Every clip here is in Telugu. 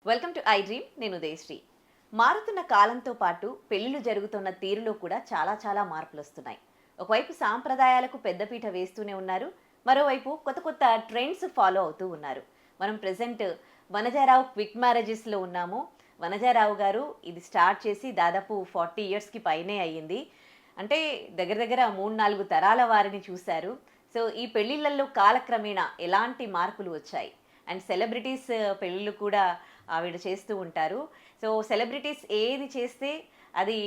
Welcome to I dream. నేను ఉదయశ్రీ. మారుతున్న కాలంతో పాటు పెళ్లిళ్ళు జరుగుతున్న తీరులో కూడా చాలా మార్పులు వస్తున్నాయి. ఒకవైపు సాంప్రదాయాలకు పెద్దపీట వేస్తూనే ఉన్నారు, మరోవైపు కొత్త కొత్త ట్రెండ్స్ ఫాలో అవుతూ ఉన్నారు. మనం ప్రెసెంట్ వనజారావు క్విక్ మ్యారేజెస్లో ఉన్నాము. వనజారావు గారు ఇది స్టార్ట్ చేసి దాదాపు 40 ఇయర్స్కి పైనే అయ్యింది. అంటే దగ్గర దగ్గర 3-4 తరాల వారిని చూశారు. సో ఈ పెళ్లిళ్ళల్లో కాలక్రమేణా ఎలాంటి మార్పులు వచ్చాయి? అండ్ సెలబ్రిటీస్ పెళ్ళిళ్ళు కూడా ఆవిడ చేస్తూ ఉంటారు. సో సెలబ్రిటీస్ ఏది చేస్తే అది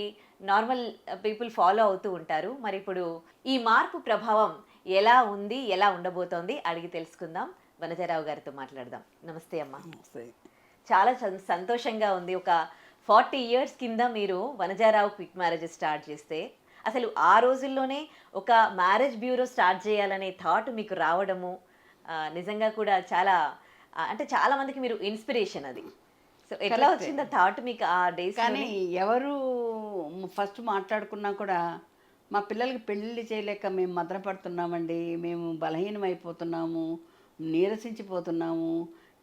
నార్మల్ పీపుల్ ఫాలో అవుతూ ఉంటారు. మరి ఇప్పుడు ఈ మార్పు ప్రభావం ఎలా ఉంది, ఎలా ఉండబోతోంది అడిగి తెలుసుకుందాం. వనజారావు గారితో మాట్లాడదాం. నమస్తే అమ్మా. చాలా సంతోషంగా ఉంది. ఒక 40 ఇయర్స్ కింద మీరు వనజారావు క్విక్ మ్యారేజెస్ స్టార్ట్ చేస్తే అసలు ఆ రోజుల్లోనే ఒక మ్యారేజ్ బ్యూరో స్టార్ట్ చేయాలనే థాట్ మీకు రావడము నిజంగా కూడా చాలా అంటే చాలా మందికి మీరు ఇన్స్పిరేషన్ అది. సో ఎట్లా వచ్చింది థాట్ మీకు ఆ డేస్? కానీ ఎవరు ఫస్ట్ మాట్లాడుకున్నా కూడా మా పిల్లలకి పెళ్ళిళ్ళు చేయలేక మేము మదనపడుతున్నామండి, మేము బలహీనం అయిపోతున్నాము, నీరసించిపోతున్నాము,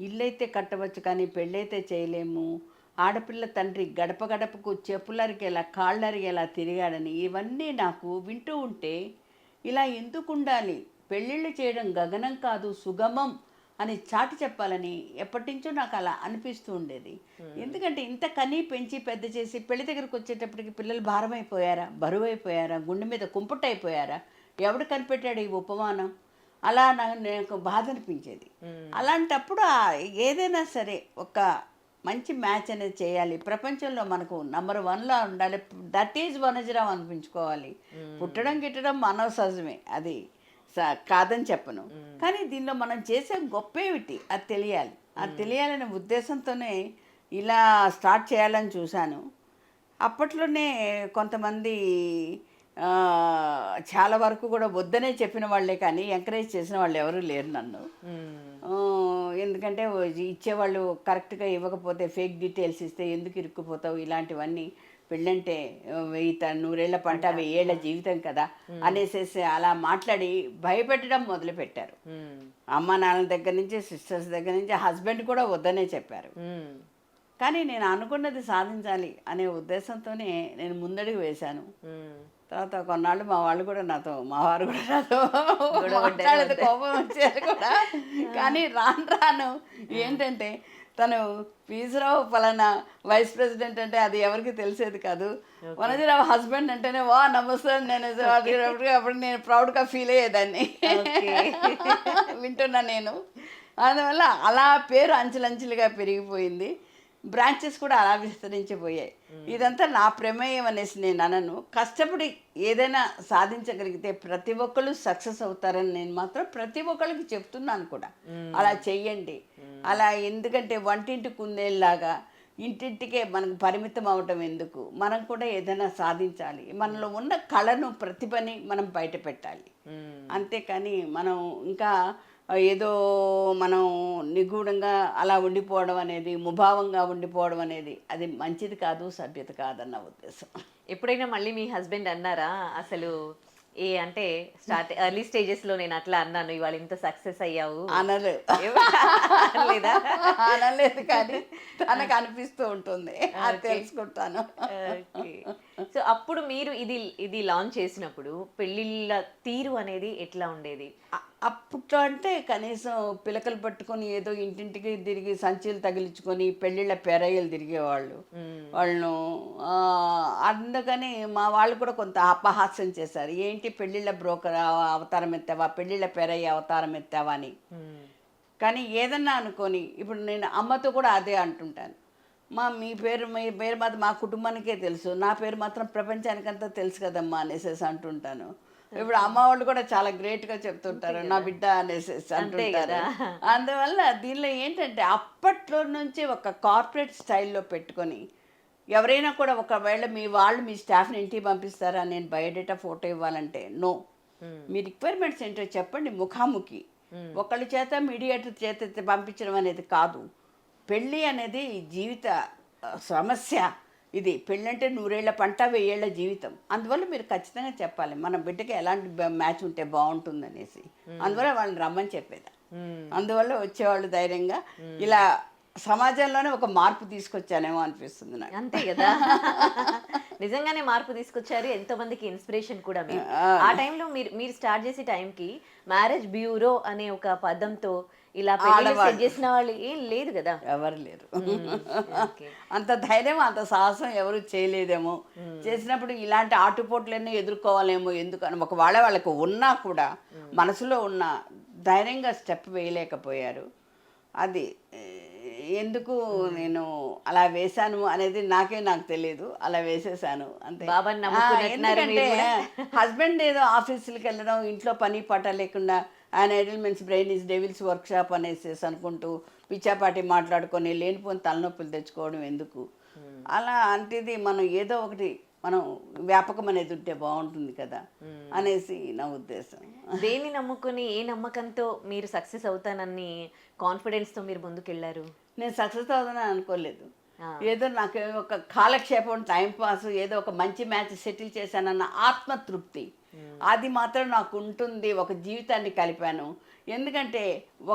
ఇల్లైతే కట్టవచ్చు కానీ పెళ్ళైతే చేయలేము, ఆడపిల్ల తండ్రి గడప గడపకు చెప్పులరిగేలా కాళ్ళరిగేలా తిరిగాడని ఇవన్నీ నాకు వింటూ ఉంటే ఇలా ఎందుకు ఉండాలి, పెళ్ళిళ్ళు చేయడం గగనం కాదు సుగమం అని చాటి చెప్పాలని ఎప్పటి నుంచో నాకు అలా అనిపిస్తూ ఉండేది. ఎందుకంటే ఇంత కనీ పెంచి పెద్ద చేసి పెళ్లి దగ్గరకు వచ్చేటప్పటికి పిల్లలు భారం అయిపోయారా, బరువు అయిపోయారా, గుండె మీద కుంపటైపోయారా, ఎవడు కనిపెట్టాడు ఈ ఉపమానం, అలా నాకు బాధ అనిపించేది. అలాంటప్పుడు ఏదైనా సరే ఒక మంచి మ్యాచ్ అనేది చేయాలి, ప్రపంచంలో మనకు నంబర్ 1లో ఉండాలి, దట్ ఈజ్ వనజరావు అనిపించుకోవాలి. పుట్టడం గిట్టడం మానవ సహజమే, అది కాదని చెప్పను. కానీ దీనిలో మనం చేసే గొప్ప ఏమిటి అది తెలియాలి. అది తెలియాలనే ఉద్దేశంతోనే ఇలా స్టార్ట్ చేయాలని చూశాను. అప్పట్లోనే కొంతమంది చాలా వరకు కూడా వద్దనే చెప్పిన వాళ్ళే కానీ ఎంకరేజ్ చేసిన వాళ్ళు ఎవరూ లేరు నన్ను. ఎందుకంటే ఇచ్చేవాళ్ళు కరెక్ట్గా ఇవ్వకపోతే ఫేక్ డీటెయిల్స్ ఇస్తే ఎందుకు ఇరుక్కుపోతావు, ఇలాంటివన్నీ పెళ్ళంటే 100 పంట 1000 జీవితం కదా అనేసేసి అలా మాట్లాడి భయపెట్టడం మొదలుపెట్టారు. అమ్మ నాన్నల దగ్గర నుంచి, సిస్టర్స్ దగ్గర నుంచి, హస్బెండ్ కూడా వద్దనే చెప్పారు. కానీ నేను అనుకున్నది సాధించాలి అనే ఉద్దేశంతోనే నేను ముందడుగు వేశాను. తర్వాత కొన్నాళ్ళు మా వారు కూడా నాతో మాట్లాడేది కోపం వచ్చారు కూడా. కానీ రాను ఏంటంటే తను పీసరావు ఫలానా వైస్ ప్రెసిడెంట్ అంటే అది ఎవరికి తెలిసేది కాదు. వనజరావు హస్బెండ్ అంటేనే వా నమస్తే నేను అప్పుడు నేను ప్రౌడ్గా ఫీల్ అయ్యేదాన్ని వింటున్నా నేను. అందువల్ల అలా పేరు అంచెలంచెలుగా పెరిగిపోయింది, బ్రాంచెస్ కూడా అలా విస్తరించిపోయాయి. ఇదంతా నా ప్రమేయం అనేసి నేను అనను. కష్టపడి ఏదైనా సాధించగలిగితే ప్రతి ఒక్కళ్ళు సక్సెస్ అవుతారని నేను మాత్రం ప్రతి ఒక్కళ్ళకి చెప్తున్నాను కూడా. అలా చెయ్యండి. అలా ఎందుకంటే వంటింటి కుందేలాగా ఇంటింటికే మనకు పరిమితం అవటం ఎందుకు, మనం కూడా ఏదైనా సాధించాలి. మనలో ఉన్న కళను, ప్రతిభని మనం బయట పెట్టాలి. అంతేకాని మనం ఇంకా ఏదో మనం నిగూఢంగా అలా ఉండిపోవడం అనేది, ముభావంగా ఉండిపోవడం అనేది అది మంచిది కాదు, సభ్యత కాదన్న ఉద్దేశం. ఎప్పుడైనా మళ్ళీ మీ హస్బెండ్ అన్నారా అసలు అంటే ఎర్లీ స్టేజెస్ లో నేను అట్లా అన్నాను, ఇవాళ ఇంత సక్సెస్ అయ్యావు లేదా? అనలేదు కానీ తనకు అనిపిస్తూ ఉంటుంది, అది తెలుసుకుంటాను. సో అప్పుడు మీరు ఇది లాంచ్ చేసినప్పుడు పెళ్ళిళ్ళ తీరు అనేది ఎట్లా ఉండేది? అప్పట్లో అంటే కనీసం పిలకలు పట్టుకొని ఏదో ఇంటింటికి తిరిగి సంచులు తగిలించుకొని పెళ్ళిళ్ళ పెరయ్యలు తిరిగేవాళ్ళు. వాళ్ళను అందుకని మా వాళ్ళు కూడా కొంత అపహాస్యం చేశారు, ఏంటి పెళ్ళిళ్ళ బ్రోకర్ అవతారం ఎత్తావా, పెళ్ళిళ్ళ పెరయ్య అవతారం ఎత్తావా అని. కానీ ఏదన్నా అనుకొని ఇప్పుడు నేను అమ్మతో కూడా అదే అంటుంటాను, మీ పేరు మాత్రం మా కుటుంబానికే తెలుసు, నా పేరు మాత్రం ప్రపంచానికంతా తెలుసు కదమ్మా అనేసి అంటుంటాను. ఇప్పుడు అమ్మ వాళ్ళు కూడా చాలా గ్రేట్గా చెప్తుంటారు, నా బిడ్డ అనేసి అంటుంటారు. అందువల్ల దీనిలో ఏంటంటే అప్పట్లో నుంచి ఒక కార్పొరేట్ స్టైల్లో పెట్టుకొని ఎవరైనా కూడా ఒకవేళ మీ స్టాఫ్ని ఇంటికి పంపిస్తారా, నేను బయోడేటా ఫోటో ఇవ్వాలంటే నో, మీ రిక్వైర్మెంట్స్ ఏంటో చెప్పండి ముఖాముఖి. ఒకళ్ళ చేత మీడియేటర్ చేత పంపించడం అనేది కాదు. పెళ్ళి అనేది జీవిత సమస్య, ఇది పెళ్ళంటే 100 పంట 1000 జీవితం. అందువల్ల మీరు ఖచ్చితంగా చెప్పాలి మన బిడ్డకి ఎలాంటి మ్యాచ్ ఉంటే బాగుంటుంది అనేసి. అందువల్ల వాళ్ళని రమ్మని చెప్పేదా. అందువల్ల వచ్చేవాళ్ళు ధైర్యంగా ఇలా సమాజంలోనే ఒక మార్పు తీసుకొచ్చానేమో అనిపిస్తుంది నాకు. అంతే కదా. నిజంగానే మార్పు తీసుకొచ్చారు, ఎంతో మందికి ఇన్స్పిరేషన్ కూడా మీరు. ఆ, ఆ టైంలో మీరు మీరు స్టార్ట్ చేసే టైంకి మ్యారేజ్ బ్యూరో అనే ఒక పదంతో ఇలా పెళ్లి సెట్ ఆడవాళ్ళు చేసిన వాళ్ళు ఏం లేదు కదా. ఎవరు లేరు. ఓకే. అంత ధైర్యం అంత సాహసం ఎవరు చేయలేదేమో. చేసినప్పుడు ఇలాంటి ఆటుపోట్లన్నీ ఎదుర్కోవాలేమో, ఎందుకని ఒకవేళ వాళ్ళకు ఉన్నా కూడా మనసులో ఉన్న ధైర్యంగా స్టెప్ వేయలేకపోయారు. అది ఎందుకు నేను అలా వేశాను అనేది నాకు తెలియదు. అలా వేసేసాను అంతే. బాబాని నమ్ముకున్నట్టున్నారు ఎందుకంటే మీరు కూడా. హస్బెండ్ ఏదో ఆఫీసులకు వెళ్ళడం, ఇంట్లో పని పాట లేకుండా ఆయన idle man's brain is devil's workshop అనేసి అనుకుంటూ పిచ్చాపాటి మాట్లాడుకొని లేనిపోని తలనొప్పులు తెచ్చుకోవడం ఎందుకు. అలా అంటేది మనం ఏదో ఒకటి మనం వ్యాపకం అనేది ఉంటే బాగుంటుంది కదా అనేసి నా ఉద్దేశం. దేన్ని నమ్ముకుని, ఏ నమ్మకంతో మీరు సక్సెస్ అవుతానని కాన్ఫిడెన్స్ తో మీరు ముందుకెళ్లారు? నేను సక్సెస్ అవుతానని అనుకోలేదు. ఆ. ఏదో నాకు ఒక కాలక్షేపం, టైంపాస్, ఏదో ఒక మంచి మ్యాచ్ సెటిల్ చేశానన్న ఆత్మతృప్తి అది మాత్రం నాకు ఉంటుంది. ఒక జీవితాన్ని కలిపాను. ఎందుకంటే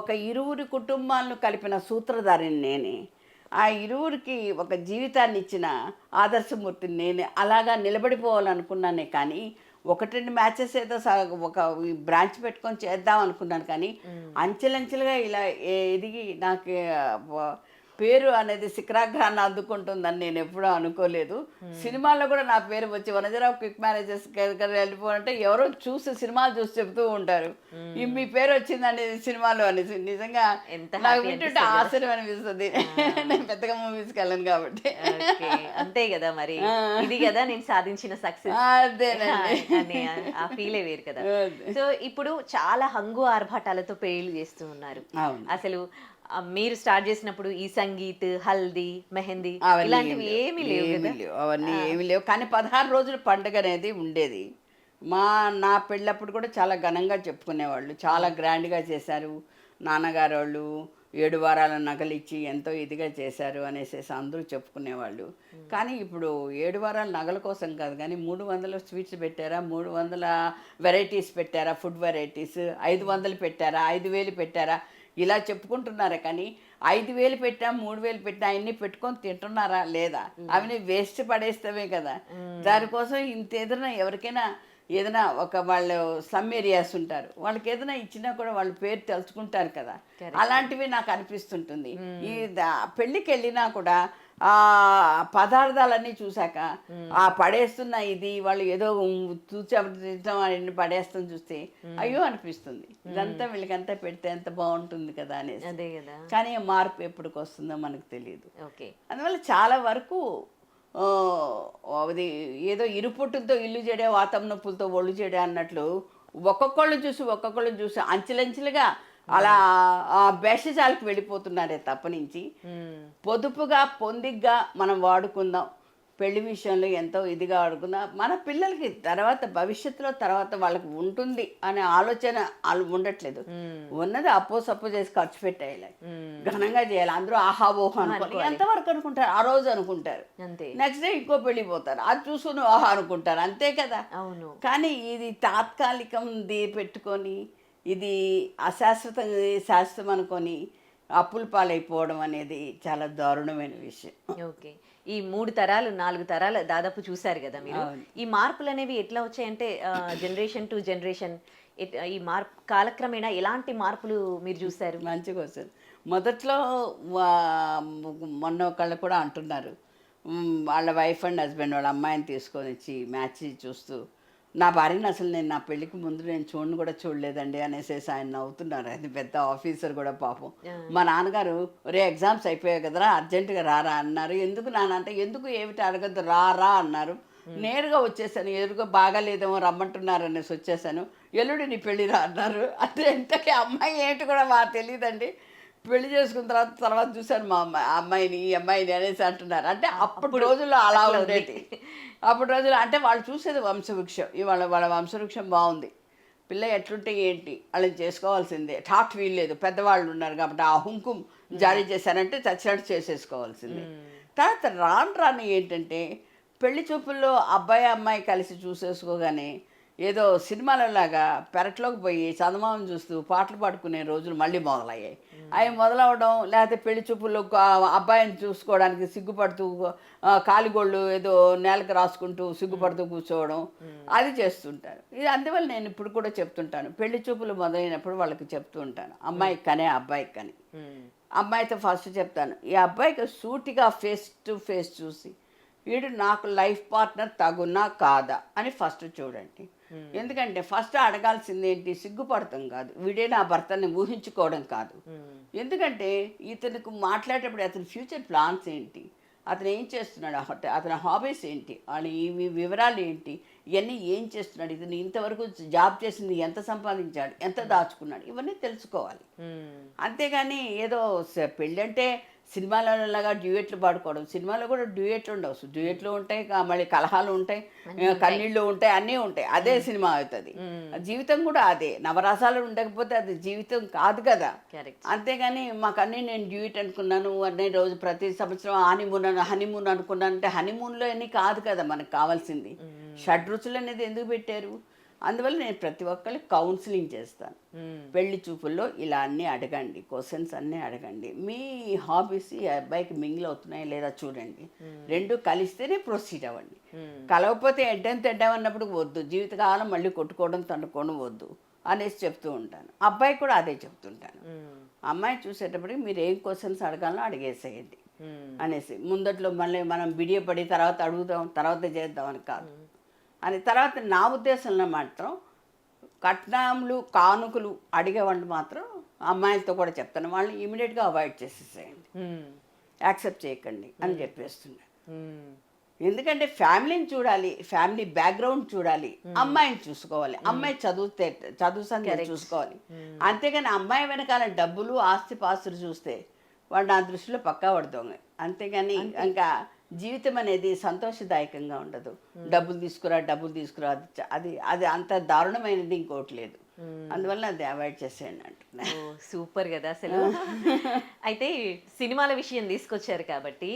ఒక ఇరువురి కుటుంబాలను కలిపిన సూత్రధారిని నేనే. ఆ ఇరువురికి ఒక జీవితాన్ని ఇచ్చిన ఆదర్శమూర్తిని నేనే. అలాగా నిలబడిపోవాలనుకున్నానే కానీ ఒకటి రెండు మ్యాచెస్ ఏదో ఒక బ్రాంచ్ పెట్టుకొని చేద్దాం అనుకున్నాను. కానీ అంచెలంచెలుగా ఇలా ఎదిగి నాకు పేరు అనేది శిఖరాగ్రాన్ని అందుకుంటుందని నేను ఎప్పుడూ అనుకోలేదు. సినిమాల్లో కూడా నా పేరు వచ్చి వనజరావు క్విక్ మ్యారేజెస్ వెళ్ళిపోవాలంటే ఎవరో చూసి సినిమాలు చూసి చెప్తూ ఉంటారు, మీ పేరు వచ్చిందని సినిమాలో అనేసి. నిజంగా నాకు వింటుంటే ఆశ్చర్యం అనిపిస్తుంది. నేను పెద్దగా మూవీస్కి వెళ్ళను కాబట్టి. అంతే కదా మరి. ఇది కదా నేను సాధించిన సక్సెస్. అదేనండి, ఆ ఫీలే వేరు కదా. సో ఇప్పుడు చాలా హంగు ఆర్భాటాలతో పెళ్లి చేస్తూ ఉన్నారు. అసలు మీరు స్టార్ట్ చేసినప్పుడు ఈ సంగీత్, హల్దీ, మెహందీ ఇలాంటివి ఏమీ లేవు కదా. అవన్నీ ఏమీ లేవు. కానీ 16 రోజుల పండుగ అనేది ఉండేది. నా పెళ్ళప్పుడు కూడా చాలా ఘనంగా చెప్పుకునేవాళ్ళు. చాలా గ్రాండ్గా చేశారు. నాన్నగారు వాళ్ళు 7 వారాల నగలిచ్చి ఎంతో ఇదిగా చేశారు అనేసి అందరూ చెప్పుకునేవాళ్ళు. కానీ ఇప్పుడు 7 వారాల నగల కోసం కాదు కానీ 300 స్వీట్స్ పెట్టారా, 300 వెరైటీస్ పెట్టారా, ఫుడ్ వెరైటీస్, 500 పెట్టారా, 5000 పెట్టారా, ఇలా చెప్పుకుంటున్నారా. కానీ 5000 పెట్టా, 3000 పెట్టా, అవన్నీ పెట్టుకొని తింటున్నారా లేదా? అవన్నీ వేస్ట్ పడేస్తామే కదా. దానికోసం ఇంత ఏదైనా ఎవరికైనా ఏదైనా ఒక వాళ్ళు స్లమ్ ఏరియాస్ ఉంటారు, వాళ్ళకి ఏదైనా ఇచ్చినా కూడా వాళ్ళ పేరు తెలుసుకుంటారు కదా. అలాంటివి నాకు అనిపిస్తుంటుంది. ఈ పెళ్ళికి వెళ్ళినా కూడా ఆ పదార్థాలన్నీ చూశాక ఆ పడేస్తున్న ఇది వాళ్ళు ఏదో చూసి పడేస్తాం చూస్తే అయ్యో అనిపిస్తుంది. ఇదంతా వీళ్ళకంతా పెడితే ఎంత బాగుంటుంది కదా అనేసి. కానీ మార్పు ఎప్పటికి వస్తుందో మనకు తెలియదు. అందువల్ల చాలా వరకు అది ఏదో ఇరుపుట్టుతో ఇల్లు చెడే, వాతం నొప్పులతో ఒళ్ళు చెడే అన్నట్లు ఒక్కొక్కళ్ళు చూసి అంచెలంచెలుగా అలా భేషజాలకు వెళ్ళిపోతున్నారే తప్పనించి పొదుపుగా పొందిగ్గా మనం వాడుకుందాం. పెళ్లి విషయంలో ఎంతో ఇదిగా ఆడుకుందాం. మన పిల్లలకి భవిష్యత్తులో వాళ్ళకి ఉంటుంది అనే ఆలోచన వాళ్ళు ఉండట్లేదు. ఉన్నది సప్పు చేసి ఖర్చు పెట్టేయాలి, ఘనంగా చేయాలి, అందరూ ఆహా ఓహో అనుకోవాలి. ఎంతవరకు అనుకుంటారు? ఆ రోజు అనుకుంటారు, నెక్స్ట్ డే ఇంకో పెళ్ళి పోతారు, అది చూసుకుని ఆహా అనుకుంటారు, అంతే కదా. కానీ ఇది తాత్కాలికం పెట్టుకొని ఇది అశాశ్వతంగా శాశ్వతం అనుకొని అప్పుల పాలైపోవడం అనేది చాలా దారుణమైన విషయం. ఓకే. ఈ 3 తరాలు 4 తరాలు దాదాపు చూసారు కదా మీరు. ఈ మార్పులు అనేవి ఎట్లా వచ్చాయంటే జనరేషన్ టు జనరేషన్ ఈ మార్పు కాలక్రమేణా ఎలాంటి మార్పులు మీరు చూసారు? మంచిగా వస్తుంది. మొదట్లో మొన్న ఒకళ్ళు కూడా అంటున్నారు, వాళ్ళ వైఫ్ అండ్ హస్బెండ్ వాళ్ళ అమ్మాయిని తీసుకొని వచ్చి మ్యాచ్ చూస్తూ, నా భార్యని అసలు నేను నా పెళ్ళికి ముందు నేను చూడలేదండి అనేసి ఆయన నవ్వుతున్నారు. అది పెద్ద ఆఫీసర్ కూడా పాపం. మా నాన్నగారు ఎగ్జామ్స్ అయిపోయాయి కదరా, అర్జెంటుగా రారా అన్నారు. ఎందుకు నాన్న అంటే, ఎందుకు ఏమిటి అడగద్దు, రా అన్నారు. నేరుగా వచ్చేసాను. ఎదురుగా బాగాలేదేమో రమ్మంటున్నారు అనేసి వచ్చేసాను. ఎల్లుడి నీ పెళ్ళి రా అన్నారు. అంటే ఇంతకీ అమ్మాయి ఏంటి కూడా మాకు తెలియదండి. పెళ్లి చేసుకున్న తర్వాత చూశాను మా ఈ అమ్మాయిని అనేసి అంటున్నారు. అంటే అప్పుడు రోజుల్లో అలా ఉండేది. అప్పుడు రోజులు అంటే వాళ్ళు చూసేది వంశవృక్షం. ఇవాళ వాళ్ళ వంశవృక్షం బాగుంది, పిల్ల ఎట్లుంటే ఏంటి వాళ్ళని చేసుకోవాల్సిందే, ఠాట్ వీల్లేదు, పెద్దవాళ్ళు ఉన్నారు కాబట్టి ఆ హుంకుం జారీ చేశారంటే చచ్చినట్టు చేసేసుకోవాల్సిందే. తర్వాత రాను ఏంటంటే పెళ్లి చూపుల్లో అబ్బాయి అమ్మాయి కలిసి చూసేసుకోగానే ఏదో సినిమాలలాగా పెరట్లోకి పోయి చందమామను చూస్తూ పాటలు పాడుకునే రోజులు మళ్ళీ మొదలయ్యాయి. అవి మొదలవడం, లేకపోతే పెళ్లి చూపుల్లో అబ్బాయిని చూసుకోవడానికి సిగ్గుపడుతూ కాలిగోళ్ళు ఏదో నేలకు రాసుకుంటూ సిగ్గుపడుతూ కూర్చోవడం, అది చేస్తుంటారు. ఇది అందువల్ల నేను ఇప్పుడు కూడా చెప్తుంటాను, పెళ్లి చూపులు మొదలైనప్పుడు వాళ్ళకి చెప్తూ ఉంటాను, అమ్మాయికి కనే అబ్బాయికి కని. అమ్మాయితో ఫస్ట్ చెప్తాను, ఈ అబ్బాయికి సూటిగా ఫేస్ టు ఫేస్ చూసి వీడు నాకు లైఫ్ పార్ట్నర్ తగునా కాదా అని ఫస్ట్ చూడండి. ఎందుకంటే ఫస్ట్ అడగాల్సింది ఏంటి, సిగ్గుపడతాం కాదు, వీడే నా భర్తని ఊహించుకోవడం కాదు. ఎందుకంటే ఇతనికి మాట్లాడేటప్పుడు అతని ఫ్యూచర్ ప్లాన్స్ ఏంటి, అతను ఏం చేస్తున్నాడు, అతని హాబీస్ ఏంటి, అని ఇవి వివరాలు ఏంటి, ఇవన్నీ ఏం చేస్తున్నాడు, ఇతను ఇంతవరకు జాబ్ చేసింది ఎంత సంపాదించాడు, ఎంత దాచుకున్నాడు, ఇవన్నీ తెలుసుకోవాలి. అంతేగాని ఏదో పెళ్ళి అంటే సినిమాలలాగా డ్యూయెట్లు పాడుకోవడం, సినిమాలో కూడా డ్యూయెట్లు ఉండవు, డ్యూయెట్లు ఉంటాయి, మళ్ళీ కలహాలు ఉంటాయి, కన్నీళ్ళు ఉంటాయి, అన్నీ ఉంటాయి, అదే సినిమా అవుతుంది. జీవితం కూడా అదే, నవరసాలు ఉండకపోతే అది జీవితం కాదు కదా. అంతేగాని మాకు అన్నీ నేను డ్యూయెట్ అనుకున్నాను అన్నీ రోజు ప్రతి సంవత్సరం హనీమూన్ అనుకున్నాను అంటే హనీమూన్లో అన్నీ కాదు కదా మనకు కావాల్సింది. షడ్రుచులు అనేది ఎందుకు పెట్టారు? అందువల్ల నేను ప్రతి ఒక్కరికి కౌన్సిలింగ్ చేస్తాను. పెళ్లి చూపుల్లో ఇలా అన్నీ అడగండి, క్వశ్చన్స్ అన్నీ అడగండి, మీ హాబీస్ ఈ అబ్బాయికి మింగిల్ అవుతున్నాయా లేదా చూడండి, రెండు కలిస్తేనే ప్రొసీడ్ అవ్వండి. కలవకపోతే తెడ్డామన్నప్పుడు వద్దు, జీవితకాలం మళ్ళీ కొట్టుకోవడం తండుకోవడం వద్దు అనేసి చెప్తూ ఉంటాను. అబ్బాయి కూడా అదే చెప్తుంటాను. అమ్మాయి చూసేటప్పటికి మీరు ఏం క్వశ్చన్స్ అడగాలో అడిగేసేయండి అనేసి, ముందట్లో మళ్ళీ మనం బిడియపడి తర్వాత అడుగుదాం తర్వాత చేద్దాం అని కాదు అని. తర్వాత నా ఉద్దేశంలో మాత్రం కట్నాములు కానుకలు అడిగేవాళ్ళు మాత్రం అమ్మాయిలతో కూడా చెప్తాను, వాళ్ళని ఇమీడియట్గా అవాయిడ్ చేసేసేయండి, యాక్సెప్ట్ చేయకండి అని చెప్పేస్తున్నాను. ఎందుకంటే ఫ్యామిలీని చూడాలి, ఫ్యామిలీ బ్యాక్గ్రౌండ్ చూడాలి, అమ్మాయిని చూసుకోవాలి, అమ్మాయి చదువు సంగతి చూసుకోవాలి. అంతేగాని అమ్మాయి వెనకాల డబ్బులు ఆస్తి పాస్తులు చూస్తే వాడు నా దృష్టిలో పక్కా పడుతుంది. అంతేగాని ఇంకా జీవితం అనేది సంతోషదాయకంగా ఉండదు. డబ్బులు తీసుకురా అది అది అంత దారుణమైనది ఇంకోటి లేదు. అందువల్ల అది అవాయిడ్ చేసేయండి అంటున్నాను. సూపర్ కదా అసలు. అయితే సినిమాల విషయం తీసుకొచ్చారు కాబట్టి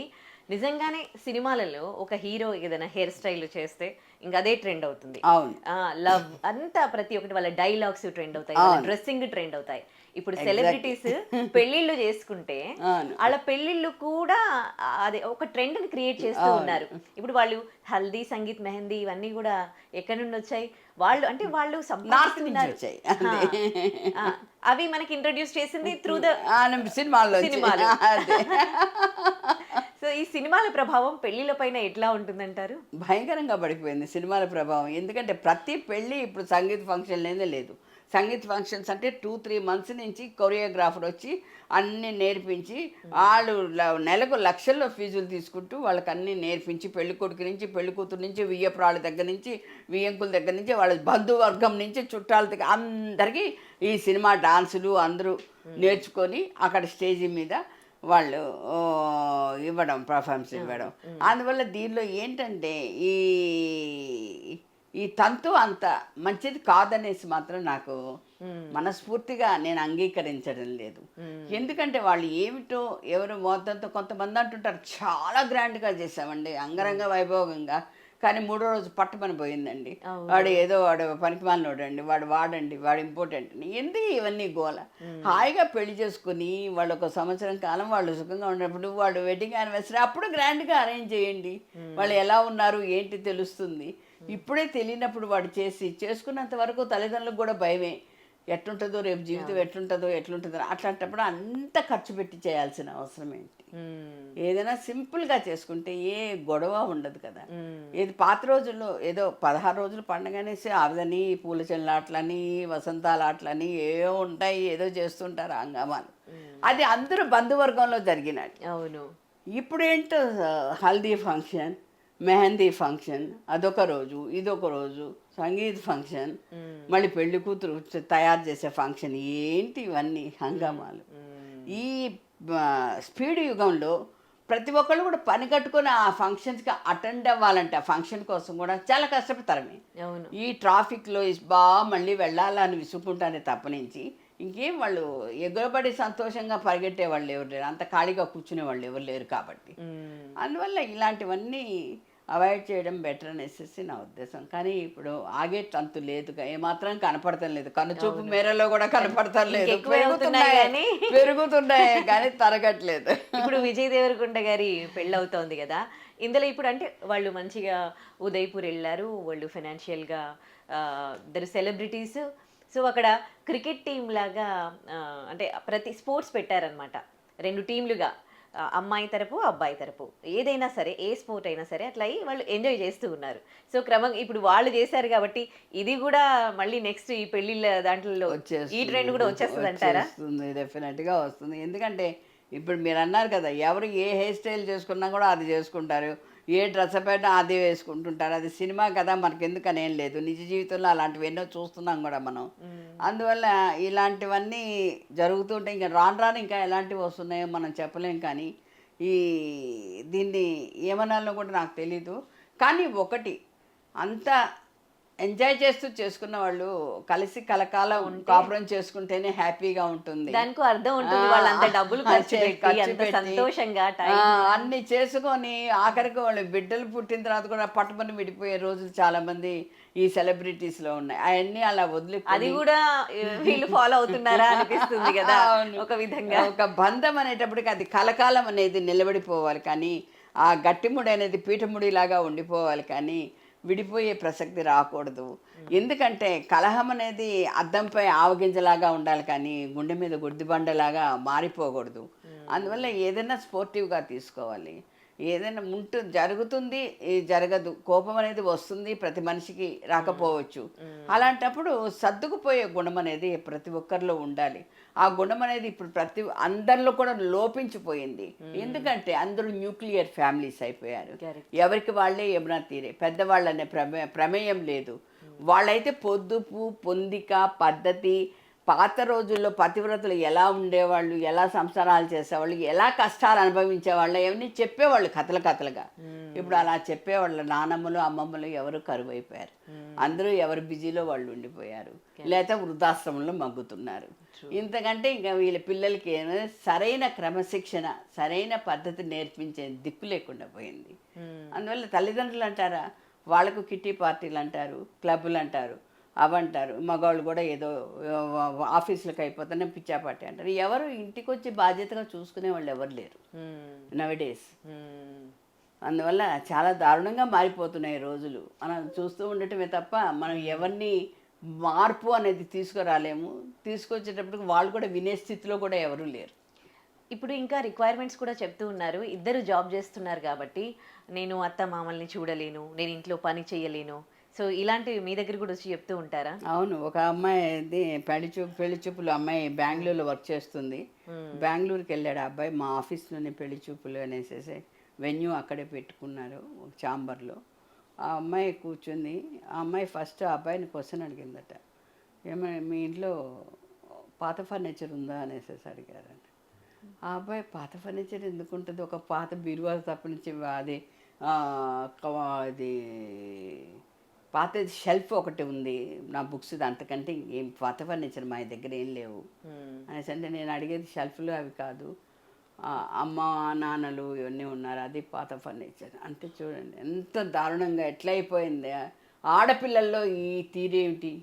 నిజంగానే సినిమాలలో ఒక హీరో ఏదైనా హెయిర్ స్టైల్ చేస్తే ఇంకా అదే ట్రెండ్ అవుతుంది. అవును, లవ్ అంతా ప్రతి ఒక్కటి వాళ్ళ డైలాగ్స్ ట్రెండ్ అవుతాయి, వాళ్ళ డ్రెస్సింగ్ ట్రెండ్ అవుతాయి. ఇప్పుడు సెలబ్రిటీస్ పెళ్లిళ్ళు చేసుకుంటే వాళ్ళ పెళ్లిళ్ళు కూడా అదే ఒక ట్రెండ్ ని క్రియేట్ చేస్తూ ఉన్నారు. ఇప్పుడు వాళ్ళు హల్దీ, సంగీత్, మెహందీ ఇవన్నీ కూడా ఎక్కడి నుండి వచ్చాయి? వాళ్ళు సంపాదిస్తున్నారు. అవి మనకి ఇంట్రడ్యూస్ చేసింది త్రూ ద సినిమాలు. సో ఈ సినిమాల ప్రభావం పెళ్లిల పైన ఎట్లా ఉంటుందంటారు? భయంకరంగా పడిపోయింది సినిమాల ప్రభావం. ఎందుకంటే ప్రతి పెళ్ళి ఇప్పుడు సంగీత ఫంక్షన్ లేదే లేదు. సంగీత ఫంక్షన్స్ అంటే 2-3 months నుంచి కొరియోగ్రాఫర్ వచ్చి అన్నీ నేర్పించి వాళ్ళు నెలకు లక్షల్లో ఫీజులు తీసుకుంటూ వాళ్ళకి అన్నీ నేర్పించి పెళ్లి కొడుకు నుంచి పెళ్లి కూతురు నుంచి వియ్యపురాళ్ళ దగ్గర నుంచి వియ్యంకుల దగ్గర నుంచి వాళ్ళ బంధువర్గం నుంచి చుట్టాల దగ్గర అందరికీ ఈ సినిమా డాన్సులు అందరూ నేర్చుకొని అక్కడ స్టేజీ మీద వాళ్ళు ఇవ్వడం, పర్ఫార్మెన్స్ ఇవ్వడం. అందువల్ల దీనిలో ఏంటంటే ఈ తంతు అంత మంచిది కాదనేసి మాత్రం నాకు మనస్ఫూర్తిగా నేను అంగీకరించడం లేదు. ఎందుకంటే వాళ్ళు ఏమిటో ఎవరు మొత్తంతో కొంతమంది అంటుంటారు చాలా గ్రాండ్గా చేసామండి, అంగరంగ వైభోగంగా, కానీ 3వ రోజు పట్టుమని పోయిందండి, వాడు పనికిమాలినోడండి, వాడు ఇంపార్టెంట్. ఎందుకు ఇవన్నీ గోల? హాయిగా పెళ్లి చేసుకుని వాళ్ళు ఒక సంవత్సరం కాలం వాళ్ళు సుఖంగా ఉన్నప్పుడు వాడు వెడ్డింగ్ యానివర్సరీ అప్పుడు గ్రాండ్గా అరేంజ్ చేయండి. వాళ్ళు ఎలా ఉన్నారు ఏంటి తెలుస్తుంది. ఇప్పుడే తెలియనప్పుడు వాడు చేసుకున్నంత వరకు తల్లిదండ్రులకు కూడా భయమే, ఎట్లుంటుందో రేపు జీవితం ఎట్లుంటుందో అట్లాంటప్పుడు అంత ఖర్చు పెట్టి చేయాల్సిన అవసరం ఏంటి? ఏదైనా సింపుల్గా చేసుకుంటే ఏ గొడవ ఉండదు కదా. ఏది పాత రోజుల్లో ఏదో 16 రోజులు పండుగ అనేసి ఆవిదని పూల చెల్లాట్లని వసంతాలాట్లని ఏవో ఉంటాయి, ఏదో చేస్తుంటారు హంగామాలు. అది అందరూ బంధువర్గంలో జరిగినాయి. అవును. ఇప్పుడు ఏంటో హల్దీ ఫంక్షన్, మెహందీ ఫంక్షన్, అదొక రోజు, ఇదొక రోజు, సంగీత్ ఫంక్షన్, మళ్ళీ పెళ్లి కూతురు తయారు చేసే ఫంక్షన్, ఏంటి ఇవన్నీ హంగామాలు. ఈ స్పీడ్ యుగంలో ప్రతి ఒక్కళ్ళు కూడా పని కట్టుకొని ఆ ఫంక్షన్స్కి అటెండ్ అవ్వాలంటే ఆ ఫంక్షన్ కోసం కూడా చాలా కష్టపడతారమే. ఈ ట్రాఫిక్లో మళ్ళీ వెళ్ళాలని విసుక్కుంటానే తప్పనించి ఇంకేం వాళ్ళు ఎగురబడి సంతోషంగా పరిగెట్టే వాళ్ళు ఎవరు లేరు, అంత ఖాళీగా కూర్చునే వాళ్ళు ఎవరు లేరు. కాబట్టి అందువల్ల ఇలాంటివన్నీ అవాయిడ్ చేయడం బెటర్ అనేసి నా ఉద్దేశం. కానీ ఇప్పుడు ఆగే తంతు లేదు, ఏమాత్రం కనపడటం లేదు, కనుచూపు మేరలో కూడా కనపడటం లేదు. ఇంకెక్కువే అవుతున్నాయి కానీ. పెరుగుతున్నాయి కానీ తరగట్లేదు. ఇప్పుడు విజయ్ దేవరకొండ గారి పెళ్ళి అవుతోంది కదా, ఇందులో ఇప్పుడు అంటే వాళ్ళు మంచిగా ఉదయ్పూర్ వెళ్ళారు, వాళ్ళు ఫైనాన్షియల్గా ఇద్దరు సెలబ్రిటీస్. సో అక్కడ క్రికెట్ టీం లాగా అంటే ప్రతి స్పోర్ట్స్ పెట్టారనమాట, 2 టీంలుగా, అమ్మాయి తరపు అబ్బాయి తరపు, ఏదైనా సరే ఏ స్పోర్ట్ అయినా సరే అట్లా అయ్యి వాళ్ళు ఎంజాయ్ చేస్తూ ఉన్నారు. సో క్రమంగా ఇప్పుడు వాళ్ళు చేశారు కాబట్టి ఇది కూడా మళ్ళీ నెక్స్ట్ ఈ పెళ్ళిళ్ళ దాంట్లో ఈ ట్రెండ్ కూడా వచ్చేస్తుంది అంటారా? డెఫినెట్గా వస్తుంది. ఎందుకంటే ఇప్పుడు మీరు అన్నారు కదా, ఎవరు ఏ హెయిర్ స్టైల్ చేసుకున్నా కూడా అది చేసుకుంటారు, ఏ డ్రెస్ పెట్టినా అదే వేసుకుంటుంటారు. అది సినిమా కదా, మనకి ఎందుకని ఏం లేదు, నిజ జీవితంలో అలాంటివి ఎన్నో చూస్తున్నాం కూడా మనం. అందువల్ల ఇలాంటివన్నీ జరుగుతుంటే ఇంకా రాను రాను ఇంకా ఎలాంటివి వస్తున్నాయో మనం చెప్పలేం. కానీ ఈ దీన్ని ఏమనాలో కూడా నాకు తెలీదు. కానీ ఒకటి, అంతా ఎంజాయ్ చేస్తూ చేసుకున్న వాళ్ళు కలిసి కలకాలం కాపురం చేసుకుంటేనే హ్యాపీగా ఉంటుంది. దానికి అర్థం ఉంటుంది, వాళ్ళు అంత డబ్బులు ఖర్చు పెట్టి అంత సంతోషంగా అన్ని చేసుకొని ఆఖరికి వాళ్ళు బిడ్డలు పుట్టిన తర్వాత కూడా పట్టుమని విడిపోయే రోజులు చాలా మంది ఈ సెలబ్రిటీస్ లో ఉన్నాయి. అవన్నీ అలా వదిలి అది కూడా వీళ్ళు ఫాలో అవుతున్నారా అనిపిస్తుంది కదా ఒక విధంగా. ఒక బంధం అనేటప్పటికి అది కలకాలం అనేది నిలబడిపోవాలి, కానీ ఆ గట్టిముడి అనేది పీఠముడి లాగా ఉండిపోవాలి, కానీ విడిపోయే ప్రసక్తి రాకూడదు. ఎందుకంటే కలహం అనేది అద్దంపై ఆవగింజలాగా ఉండాలి, కానీ గుండె మీద గుడ్డిబండలాగా మారిపోకూడదు. అందువల్ల ఏదైనా స్పోర్టివ్గా తీసుకోవాలి. ఏదైనా జరుగుతుంది, జరగదు, కోపం అనేది వస్తుంది, ప్రతి మనిషికి రాకపోవచ్చు. అలాంటప్పుడు సర్దుకుపోయే గుణం అనేది ప్రతి ఒక్కరిలో ఉండాలి. ఆ గుణం అనేది ఇప్పుడు అందరిలో కూడా లోపించిపోయింది. ఎందుకంటే అందరూ న్యూక్లియర్ ఫ్యామిలీస్ అయిపోయారు. ఎవరికి వాళ్ళే యమునా తీరే, పెద్దవాళ్ళనే ప్రమేయం లేదు. వాళ్ళైతే పొద్దుపు పొందిక పద్ధతి, పాత రోజుల్లో పతివ్రతలు ఎలా ఉండేవాళ్ళు, ఎలా సంసారాలు చేసేవాళ్ళు, ఎలా కష్టాలు అనుభవించేవాళ్ళు, అవన్నీ చెప్పేవాళ్ళు కథలుగా. ఇప్పుడు అలా చెప్పేవాళ్ళు నానమ్మలు అమ్మమ్మలు ఎవరు కరువు అయిపోయారు. అందరూ ఎవరు బిజీలో వాళ్ళు ఉండిపోయారు, లేకపోతే వృద్ధాశ్రమంలో మగ్గుతున్నారు. ఇంతకంటే ఇంకా వీళ్ళ పిల్లలకి ఏమైనా సరైన క్రమశిక్షణ, సరైన పద్ధతి నేర్పించే దిక్కు లేకుండా పోయింది. అందువల్ల తల్లిదండ్రులు అంటారా, వాళ్ళకు కిట్టి పార్టీలు అంటారు, క్లబ్బులు అంటారు, అవంటారు. మగవాళ్ళు కూడా ఏదో ఆఫీసులకు అయిపోతేనే పిచ్చాపాటి అంటారు. ఎవరు ఇంటికి వచ్చి బాధ్యతగా చూసుకునే వాళ్ళు ఎవరు లేరు నవడేస్. అందువల్ల చాలా దారుణంగా మారిపోతున్నాయి రోజులు. మనం చూస్తూ ఉండటమే తప్ప మనం ఎవరిని మార్పు అనేది తీసుకురాలేము. తీసుకొచ్చేటప్పటికి వాళ్ళు కూడా వినే స్థితిలో కూడా ఎవరు లేరు. ఇప్పుడు ఇంకా రిక్వైర్మెంట్స్ కూడా చెప్తూ ఉన్నారు, ఇద్దరు జాబ్ చేస్తున్నారు కాబట్టి నేను అత్త మామల్ని చూడలేను, నేను ఇంట్లో పని చేయలేను. సో ఇలాంటివి మీ దగ్గర కూడా వచ్చి చెప్తూ ఉంటారా? అవును, ఒక అమ్మాయి పెళ్లి చూపులు అమ్మాయి బెంగళూరులో వర్క్ చేస్తుంది. బెంగళూరుకి వెళ్ళాడు ఆ అబ్బాయి, మా ఆఫీస్లోనే పెళ్లి చూపులు అనేసి వెన్యూ అక్కడే పెట్టుకున్నారు ఒక ఛాంబర్లో. ఆ అమ్మాయి కూర్చుంది. ఆ అమ్మాయి ఫస్ట్ ఆ అబ్బాయిని క్వశ్చన్ అడిగిందట, ఏమైనా మీ ఇంట్లో పాత ఫర్నిచర్ ఉందా అనేసి అడిగారంట. ఆ అబ్బాయి పాత ఫర్నిచర్ ఎందుకు ఉంటుంది, ఒక పాత బీరువా తప్పనించి అది అది పాత షెల్ఫ్ ఒకటి ఉంది నా బుక్స్, అంతకంటే ఏం పాత ఫర్నిచర్ మా దగ్గర ఏం లేవు అనేసి అంటే, నేను అడిగేది షెల్ఫ్లు అవి కాదు, అమ్మ నాన్నలు ఇవన్నీ ఉన్నారు, అది పాత ఫర్నిచర్ అంటే. చూడండి ఎంత దారుణంగా ఎట్లా అయిపోయింది. ఆడపిల్లల్లో ఈ తీరేమిటి,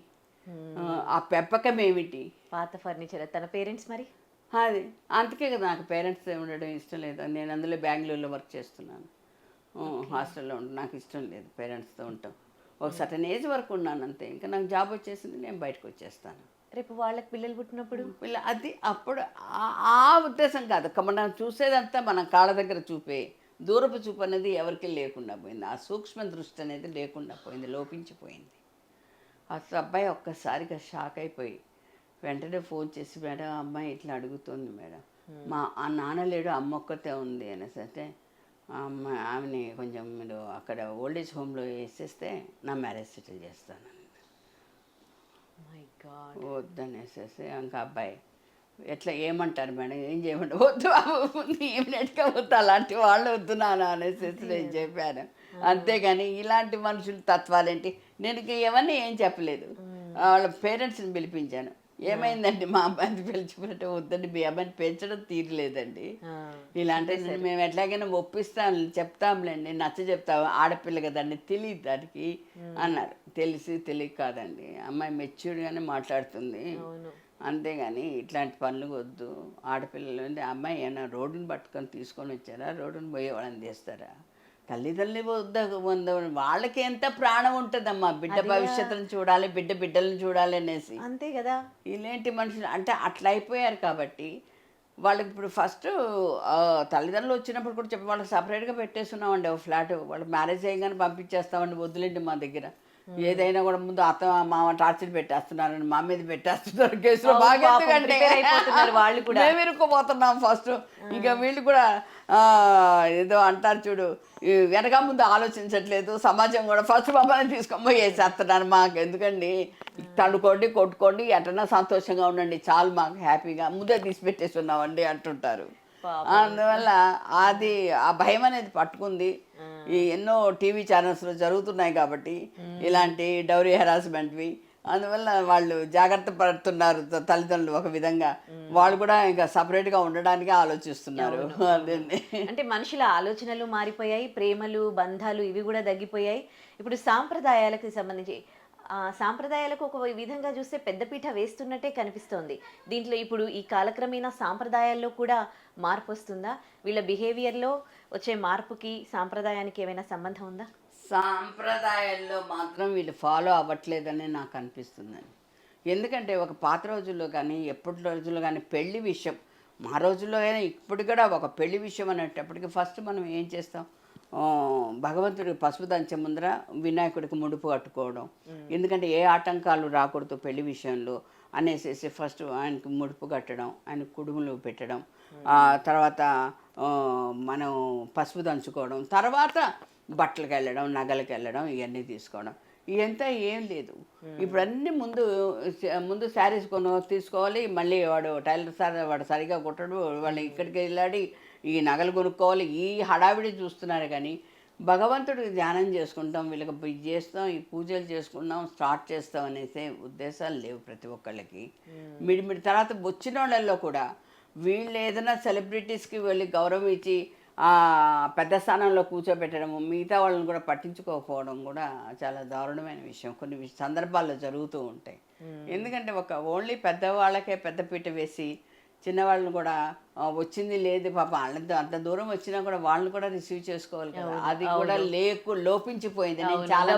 ఆ పెంపకం ఏమిటి. పాత ఫర్నిచర్ తన పేరెంట్స్ మరి అది అందుకే కదా నాకు పేరెంట్స్ ఉండడం ఇష్టం లేదు. నేను అందులో బెంగళూరులో వర్క్ చేస్తున్నాను, హాస్టల్లో ఉంటాను, నాకు ఇష్టం లేదు పేరెంట్స్తో ఉంటాం. ఒక సర్టన్ ఏజ్ వరకు ఉన్నాను అంతే, ఇంకా నాకు జాబ్ వచ్చేసింది, నేను బయటకు వచ్చేస్తాను. రేపు వాళ్ళకి పిల్లలు పుట్టినప్పుడు అది అప్పుడు ఆ ఉద్దేశం కాదు. మనం చూసేదంతా మనం కాళ్ళ దగ్గర చూపే దూరపు చూపు అనేది ఎవరికి లేకుండా పోయింది. ఆ సూక్ష్మ దృష్టి అనేది లేకుండా పోయింది, లోపించిపోయింది. అసలు అబ్బాయి ఒక్కసారిగా షాక్ అయిపోయి వెంటనే ఫోన్ చేసి, మేడం అమ్మాయి ఇట్లా అడుగుతుంది మేడం, ఆ నాన్న లేడు, అమ్మ ఒక్కతే ఉంది అనేసి అంటే, ఆమెని కొంచెం మీరు అక్కడ ఓల్డేజ్ హోమ్లో వేసేస్తే నా మ్యారేజ్ సెటిల్ చేస్తాను వద్దనేసేసి. ఇంకా అబ్బాయి ఎట్లా ఏమంటారు మేడం, ఏం చేయమంటారు, వద్దు ఏమినట్టుగా వద్దు, అలాంటి వాళ్ళు వద్దు నాన్న అనేసి నేను చెప్పాను. అంతేగాని ఇలాంటి మనుషుల తత్వాలేంటి, నేను ఎవరిని ఏం చెప్పలేదు. వాళ్ళ పేరెంట్స్ని పిలిపించాను, ఏమైందండి మా అబ్బాయిని పెంచుకుంటే వద్దండి మీ అబ్బాయిని పెంచడం తీరలేదండి. ఆ, ఇలాంటి మేము ఎట్లాగైనా ఒప్పిస్తాం చెప్తాంలేండి నచ్చ చెప్తాం ఆడపిల్ల కదండి తెలియదు దానికి అన్నారు. తెలిసి తెలియక కాదండి అమ్మాయి మెచ్యూర్డ్గానే మాట్లాడుతుంది. అవును. అంతేగాని ఇట్లాంటి పనులు వద్దు. ఆడపిల్లలు అంటే అమ్మాయి ఏమైనా రోడ్డుని పట్టుకొని తీసుకొని వచ్చారా, రోడ్డుని పోయే వాళ్ళని తీస్తారా? తల్లిదండ్రులు వద్ద వాళ్ళకి ఎంత ప్రాణం ఉంటుందమ్మా, బిడ్డ భవిష్యత్తును చూడాలి, బిడ్డలను చూడాలి అనేసి. అంతే కదా. ఇలాంటి మనుషులు అంటే అట్లా అయిపోయారు కాబట్టి వాళ్ళకి ఇప్పుడు ఫస్ట్ తల్లిదండ్రులు వచ్చినప్పుడు కూడా చెప్పి వాళ్ళకి సపరేట్గా పెట్టేస్తున్నామండి ఒక ఫ్లాట్. వాళ్ళు మ్యారేజ్ అయ్యగానే పంపించేస్తామండి, వద్దులేండి మా దగ్గర ఏదైనా కూడా ముందు అత్త మామ టార్చర్ పెట్టేస్తున్నారని మా మీద పెట్టేస్తున్నారు కేసులో. బాగా ఎందుకంటే వాళ్ళు కూడా మేము ఇరుక్కుపోతున్నాం ఫస్ట్. ఇంకా వీళ్ళు కూడా ఏదో అంటారు చూడు, వెనక ముందు ఆలోచించట్లేదు సమాజం కూడా. ఫస్ట్ మమ్మల్ని తీసుకొని పోయి వేసేస్తున్నారు. మాకు ఎందుకండి, తడుకోండి కొట్టుకోండి ఎటన్నా సంతోషంగా ఉండండి చాలు, మాకు హ్యాపీగా ముందే తీసి పెట్టేస్తున్నామండి అంటుంటారు. అందువల్ల అది ఆ భయం అనేది పట్టుకుంది. ఈ ఎన్నో టీవీ ఛానల్స్లో జరుగుతున్నాయి కాబట్టి ఇలాంటి డౌరీ హెరాస్మెంట్వి. అందువల్ల వాళ్ళు జాగ్రత్త పడుతున్నారు తల్లిదండ్రులు. ఒక విధంగా వాళ్ళు కూడా ఇంకా సపరేట్గా ఉండడానికి ఆలోచిస్తున్నారు. అదండి. అంటే మనుషుల ఆలోచనలు మారిపోయాయి, ప్రేమలు బంధాలు ఇవి కూడా తగ్గిపోయాయి. ఇప్పుడు సాంప్రదాయాలకు సంబంధించి సాంప్రదాయాలకు ఒక విధంగా చూస్తే పెద్దపీట వేస్తున్నట్టే కనిపిస్తోంది. దీంట్లో ఇప్పుడు ఈ కాలక్రమేణా సాంప్రదాయాల్లో కూడా మార్పు వస్తుందా? వీళ్ళ బిహేవియర్లో వచ్చే మార్పుకి సాంప్రదాయానికి ఏమైనా సంబంధం ఉందా? సాంప్రదాయాల్లో మాత్రం వీళ్ళు ఫాలో అవ్వట్లేదని నాకు అనిపిస్తుందండి. ఎందుకంటే ఒక పాత రోజుల్లో కానీ ఎప్పటి రోజుల్లో కానీ పెళ్లి విషయం, మా రోజుల్లో కానీ ఇప్పుడు కూడా ఒక పెళ్లి విషయం అనేటప్పటికి ఫస్ట్ మనం ఏం చేస్తాం, భగవంతుడికి పసుపు దంచే ముందర వినాయకుడికి ముడుపు కట్టుకోవడం. ఎందుకంటే ఏ ఆటంకాలు రాకూడదు పెళ్లి విషయంలో అనేసి ఫస్ట్ ఆయనకి ముడుపు కట్టడం, ఆయన కుడుములు పెట్టడం, తర్వాత మనం పసుపు దంచుకోవడం, తర్వాత బట్టలకు వెళ్ళడం, నగలకు వెళ్ళడం, ఇవన్నీ తీసుకోవడం. ఇదంతా ఏం లేదు. ఇప్పుడు అన్నీ ముందు శారీస్ తీసుకోవాలి, మళ్ళీ వాడు టైలర్ సార్ వాడు సరిగా కుట్టడు, వాళ్ళు ఇక్కడికి వెళ్ళాడి ఈ నగలు కొనుక్కోవాలి, ఈ హడావిడి చూస్తున్నారు. కానీ భగవంతుడికి ధ్యానం చేసుకుంటాం, వీళ్ళకి ఇది చేస్తాం, ఈ పూజలు చేసుకుంటాం, స్టార్ట్ చేస్తాం అనేసి ఉద్దేశాలు లేవు ప్రతి ఒక్కళ్ళకి. మిడిమిడి తర్వాత వచ్చిన వాళ్ళల్లో కూడా వీళ్ళు ఏదైనా సెలబ్రిటీస్కి వెళ్ళి గౌరవం ఇచ్చి పెద్ద స్థానంలో కూర్చోబెట్టడము, మిగతా వాళ్ళని కూడా పట్టించుకోకపోవడం కూడా చాలా దారుణమైన విషయం. కొన్ని సందర్భాల్లో జరుగుతూ ఉంటాయి. ఎందుకంటే ఓన్లీ పెద్దవాళ్ళకే పెద్దపీట వేసి చిన్నవాళ్ళని కూడా వచ్చింది లేదు పాప వాళ్ళంతా అంత దూరం వచ్చినా కూడా వాళ్ళని కూడా రిసీవ్ చేసుకోవాలి కదా, అది కూడా లోపించిపోయింది. నేను చాలా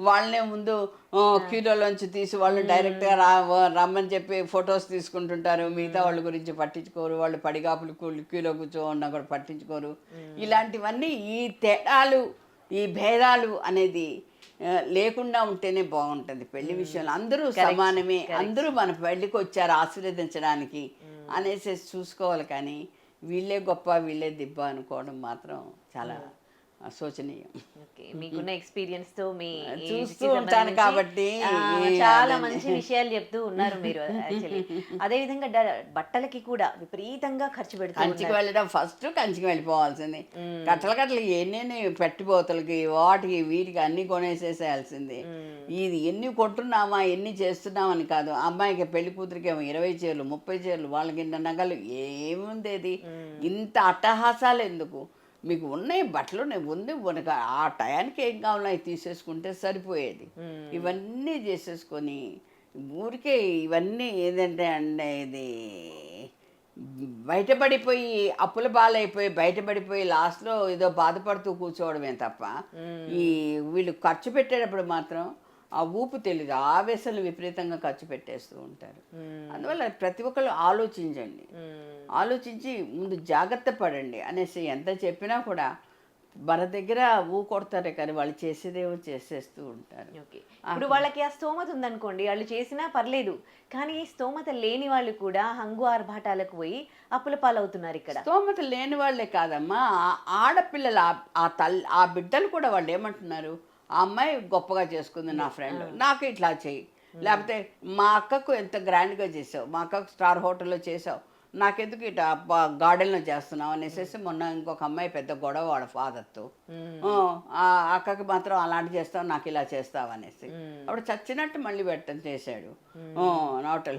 వాళ్ళనే ముందు క్యూలోంచి తీసి వాళ్ళు డైరెక్ట్గా రమ్మని చెప్పి ఫొటోస్ తీసుకుంటుంటారు, మిగతా వాళ్ళ గురించి పట్టించుకోరు. వాళ్ళు పడిగాపులు క్యూలో కూర్చోన్నా కూడా పట్టించుకోరు. ఇలాంటివన్నీ ఈ తేడాలు, ఈ భేదాలు అనేది లేకుండా ఉంటేనే బాగుంటుంది పెళ్లి విషయంలో. అందరూ సమానమే, అందరూ మన పెళ్లికి వచ్చారు ఆశీర్వదించడానికి అనేసి చూసుకోవాలి. కానీ వీళ్ళే గొప్ప వీళ్ళే దిబ్బ అనుకోవడం మాత్రం చాలా శోచనీయం. మీకున్న ఎక్స్పీరియన్స్ తో మీ చూస్తూ ఉంటాను కాబట్టి చాలా మంచి విషయాలు చెప్తూ ఉన్నారు మీరు. యాక్చువల్లీ అదే విధంగా బట్టలకి కూడా విపరీతంగా ఖర్చు పెడుతూ కంచికి వెళ్ళడం, ఫస్ట్ కంచికి వెళ్ళిపోవాల్సింది. కట్టలు ఎన్ని పెట్టిపోతలకి వాటికి వీటికి అన్ని కొనేసేసేయాల్సింది. ఇది ఎన్ని కొంటున్నామా ఎన్ని చేస్తున్నామని కాదు. అమ్మాయికి పెళ్లి కూతురికి 20 చీరలు 30 చీరలు, వాళ్ళకి ఇంత నగలు, ఏముందేది ఇంత అట్టహాసాలు ఎందుకు? మీకు ఉన్నాయి బట్టలు ఉంది, మనకు ఆ టయానికి ఏం కావాలో అవి తీసేసుకుంటే సరిపోయేది. ఇవన్నీ చేసేసుకొని ఊరికే ఇవన్నీ ఏదంటే అంటే ఇది బయటపడిపోయి అప్పుల పాలైపోయి బయటపడిపోయి లాస్ట్లో ఏదో బాధపడుతూ కూర్చోవడమే తప్ప ఈ వీళ్ళు ఖర్చు పెట్టేటప్పుడు మాత్రం ఆ ఊపు తెలీదు, ఆవేశాలు విపరీతంగా ఖర్చు పెట్టేస్తూ ఉంటారు. అందువల్ల ప్రతి ఒక్కళ్ళు ఆలోచించండి, ఆలోచించి ముందు జాగ్రత్త పడండి అనేసి ఎంత చెప్పినా కూడా మన దగ్గర కొడతారే కానీ వాళ్ళు చేసేదేమో చేసేస్తూ ఉంటారు. ఇప్పుడు వాళ్ళకి ఆ స్తోమత ఉందనుకోండి, వాళ్ళు చేసినా పర్లేదు. కానీ స్తోమత లేని వాళ్ళు కూడా హంగు ఆర్భాటాలకు పోయి అప్పుల పాలవుతున్నారు. ఇక్కడ స్తోమత లేని వాళ్ళే కాదమ్మా, ఆడపిల్లలు ఆ బిడ్డలు కూడా వాళ్ళు ఏమంటున్నారు, ఆ అమ్మాయి గొప్పగా చేసుకుంది నా ఫ్రెండ్, నాకు ఇట్లా చెయ్యి, లేకపోతే మా అక్కకు ఎంత గ్రాండ్గా చేసావు, మా అక్కకు స్టార్ హోటల్లో చేసావు, నాకెందుకు ఇట గార్డెన్లో చేస్తున్నావు అనేసి మొన్న ఇంకొక అమ్మాయి పెద్ద గొడవ వాళ్ళ ఫాదర్తో, ఆ అక్కకి మాత్రం అలాంటి చేస్తావు, నాకు ఇలా చేస్తావు అనేసి అప్పుడు చచ్చినట్టు మళ్ళీ చేశాడు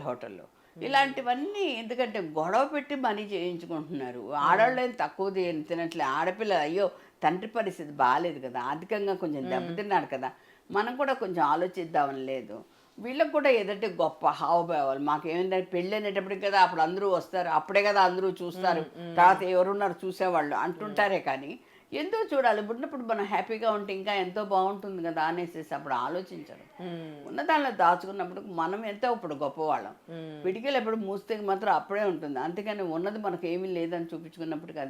హోటల్లో. ఇలాంటివన్నీ ఎందుకంటే గొడవ పెట్టి మనీ చేయించుకుంటున్నారు. ఆడవాళ్ళు ఏం తక్కువ తినట్లే, ఆడపిల్ల అయ్యో తండ్రి పరిస్థితి బాగాలేదు కదా, ఆర్థికంగా కొంచెం దెబ్బతిన్నాడు కదా, మనం కూడా కొంచెం ఆలోచిద్దామని లేదు. వీళ్ళకి కూడా ఏదంటే గొప్ప హావభావాలు. మాకేమైందంటే పెళ్ళి అనేటప్పటికి కదా అప్పుడు అందరూ వస్తారు, అప్పుడే కదా అందరూ చూస్తారు, తర్వాత ఎవరున్నారు చూసేవాళ్ళు అంటుంటారే కానీ ఎందుకు చూడాలి, ఉన్నప్పుడు మనం హ్యాపీగా ఉంటే ఇంకా ఎంతో బాగుంటుంది కదా అనేసి అప్పుడు ఆలోచించరు. ఉన్న దానిలో దాచుకున్నప్పుడు మనం ఎంతో ఇప్పుడు గొప్పవాళ్ళం. పిడికిలు ఎప్పుడు మూస్తే మాత్రం అప్పుడే ఉంటుంది, అంతేకాని ఉన్నది మనకు ఏమీ లేదని చూపించుకున్నప్పటికీ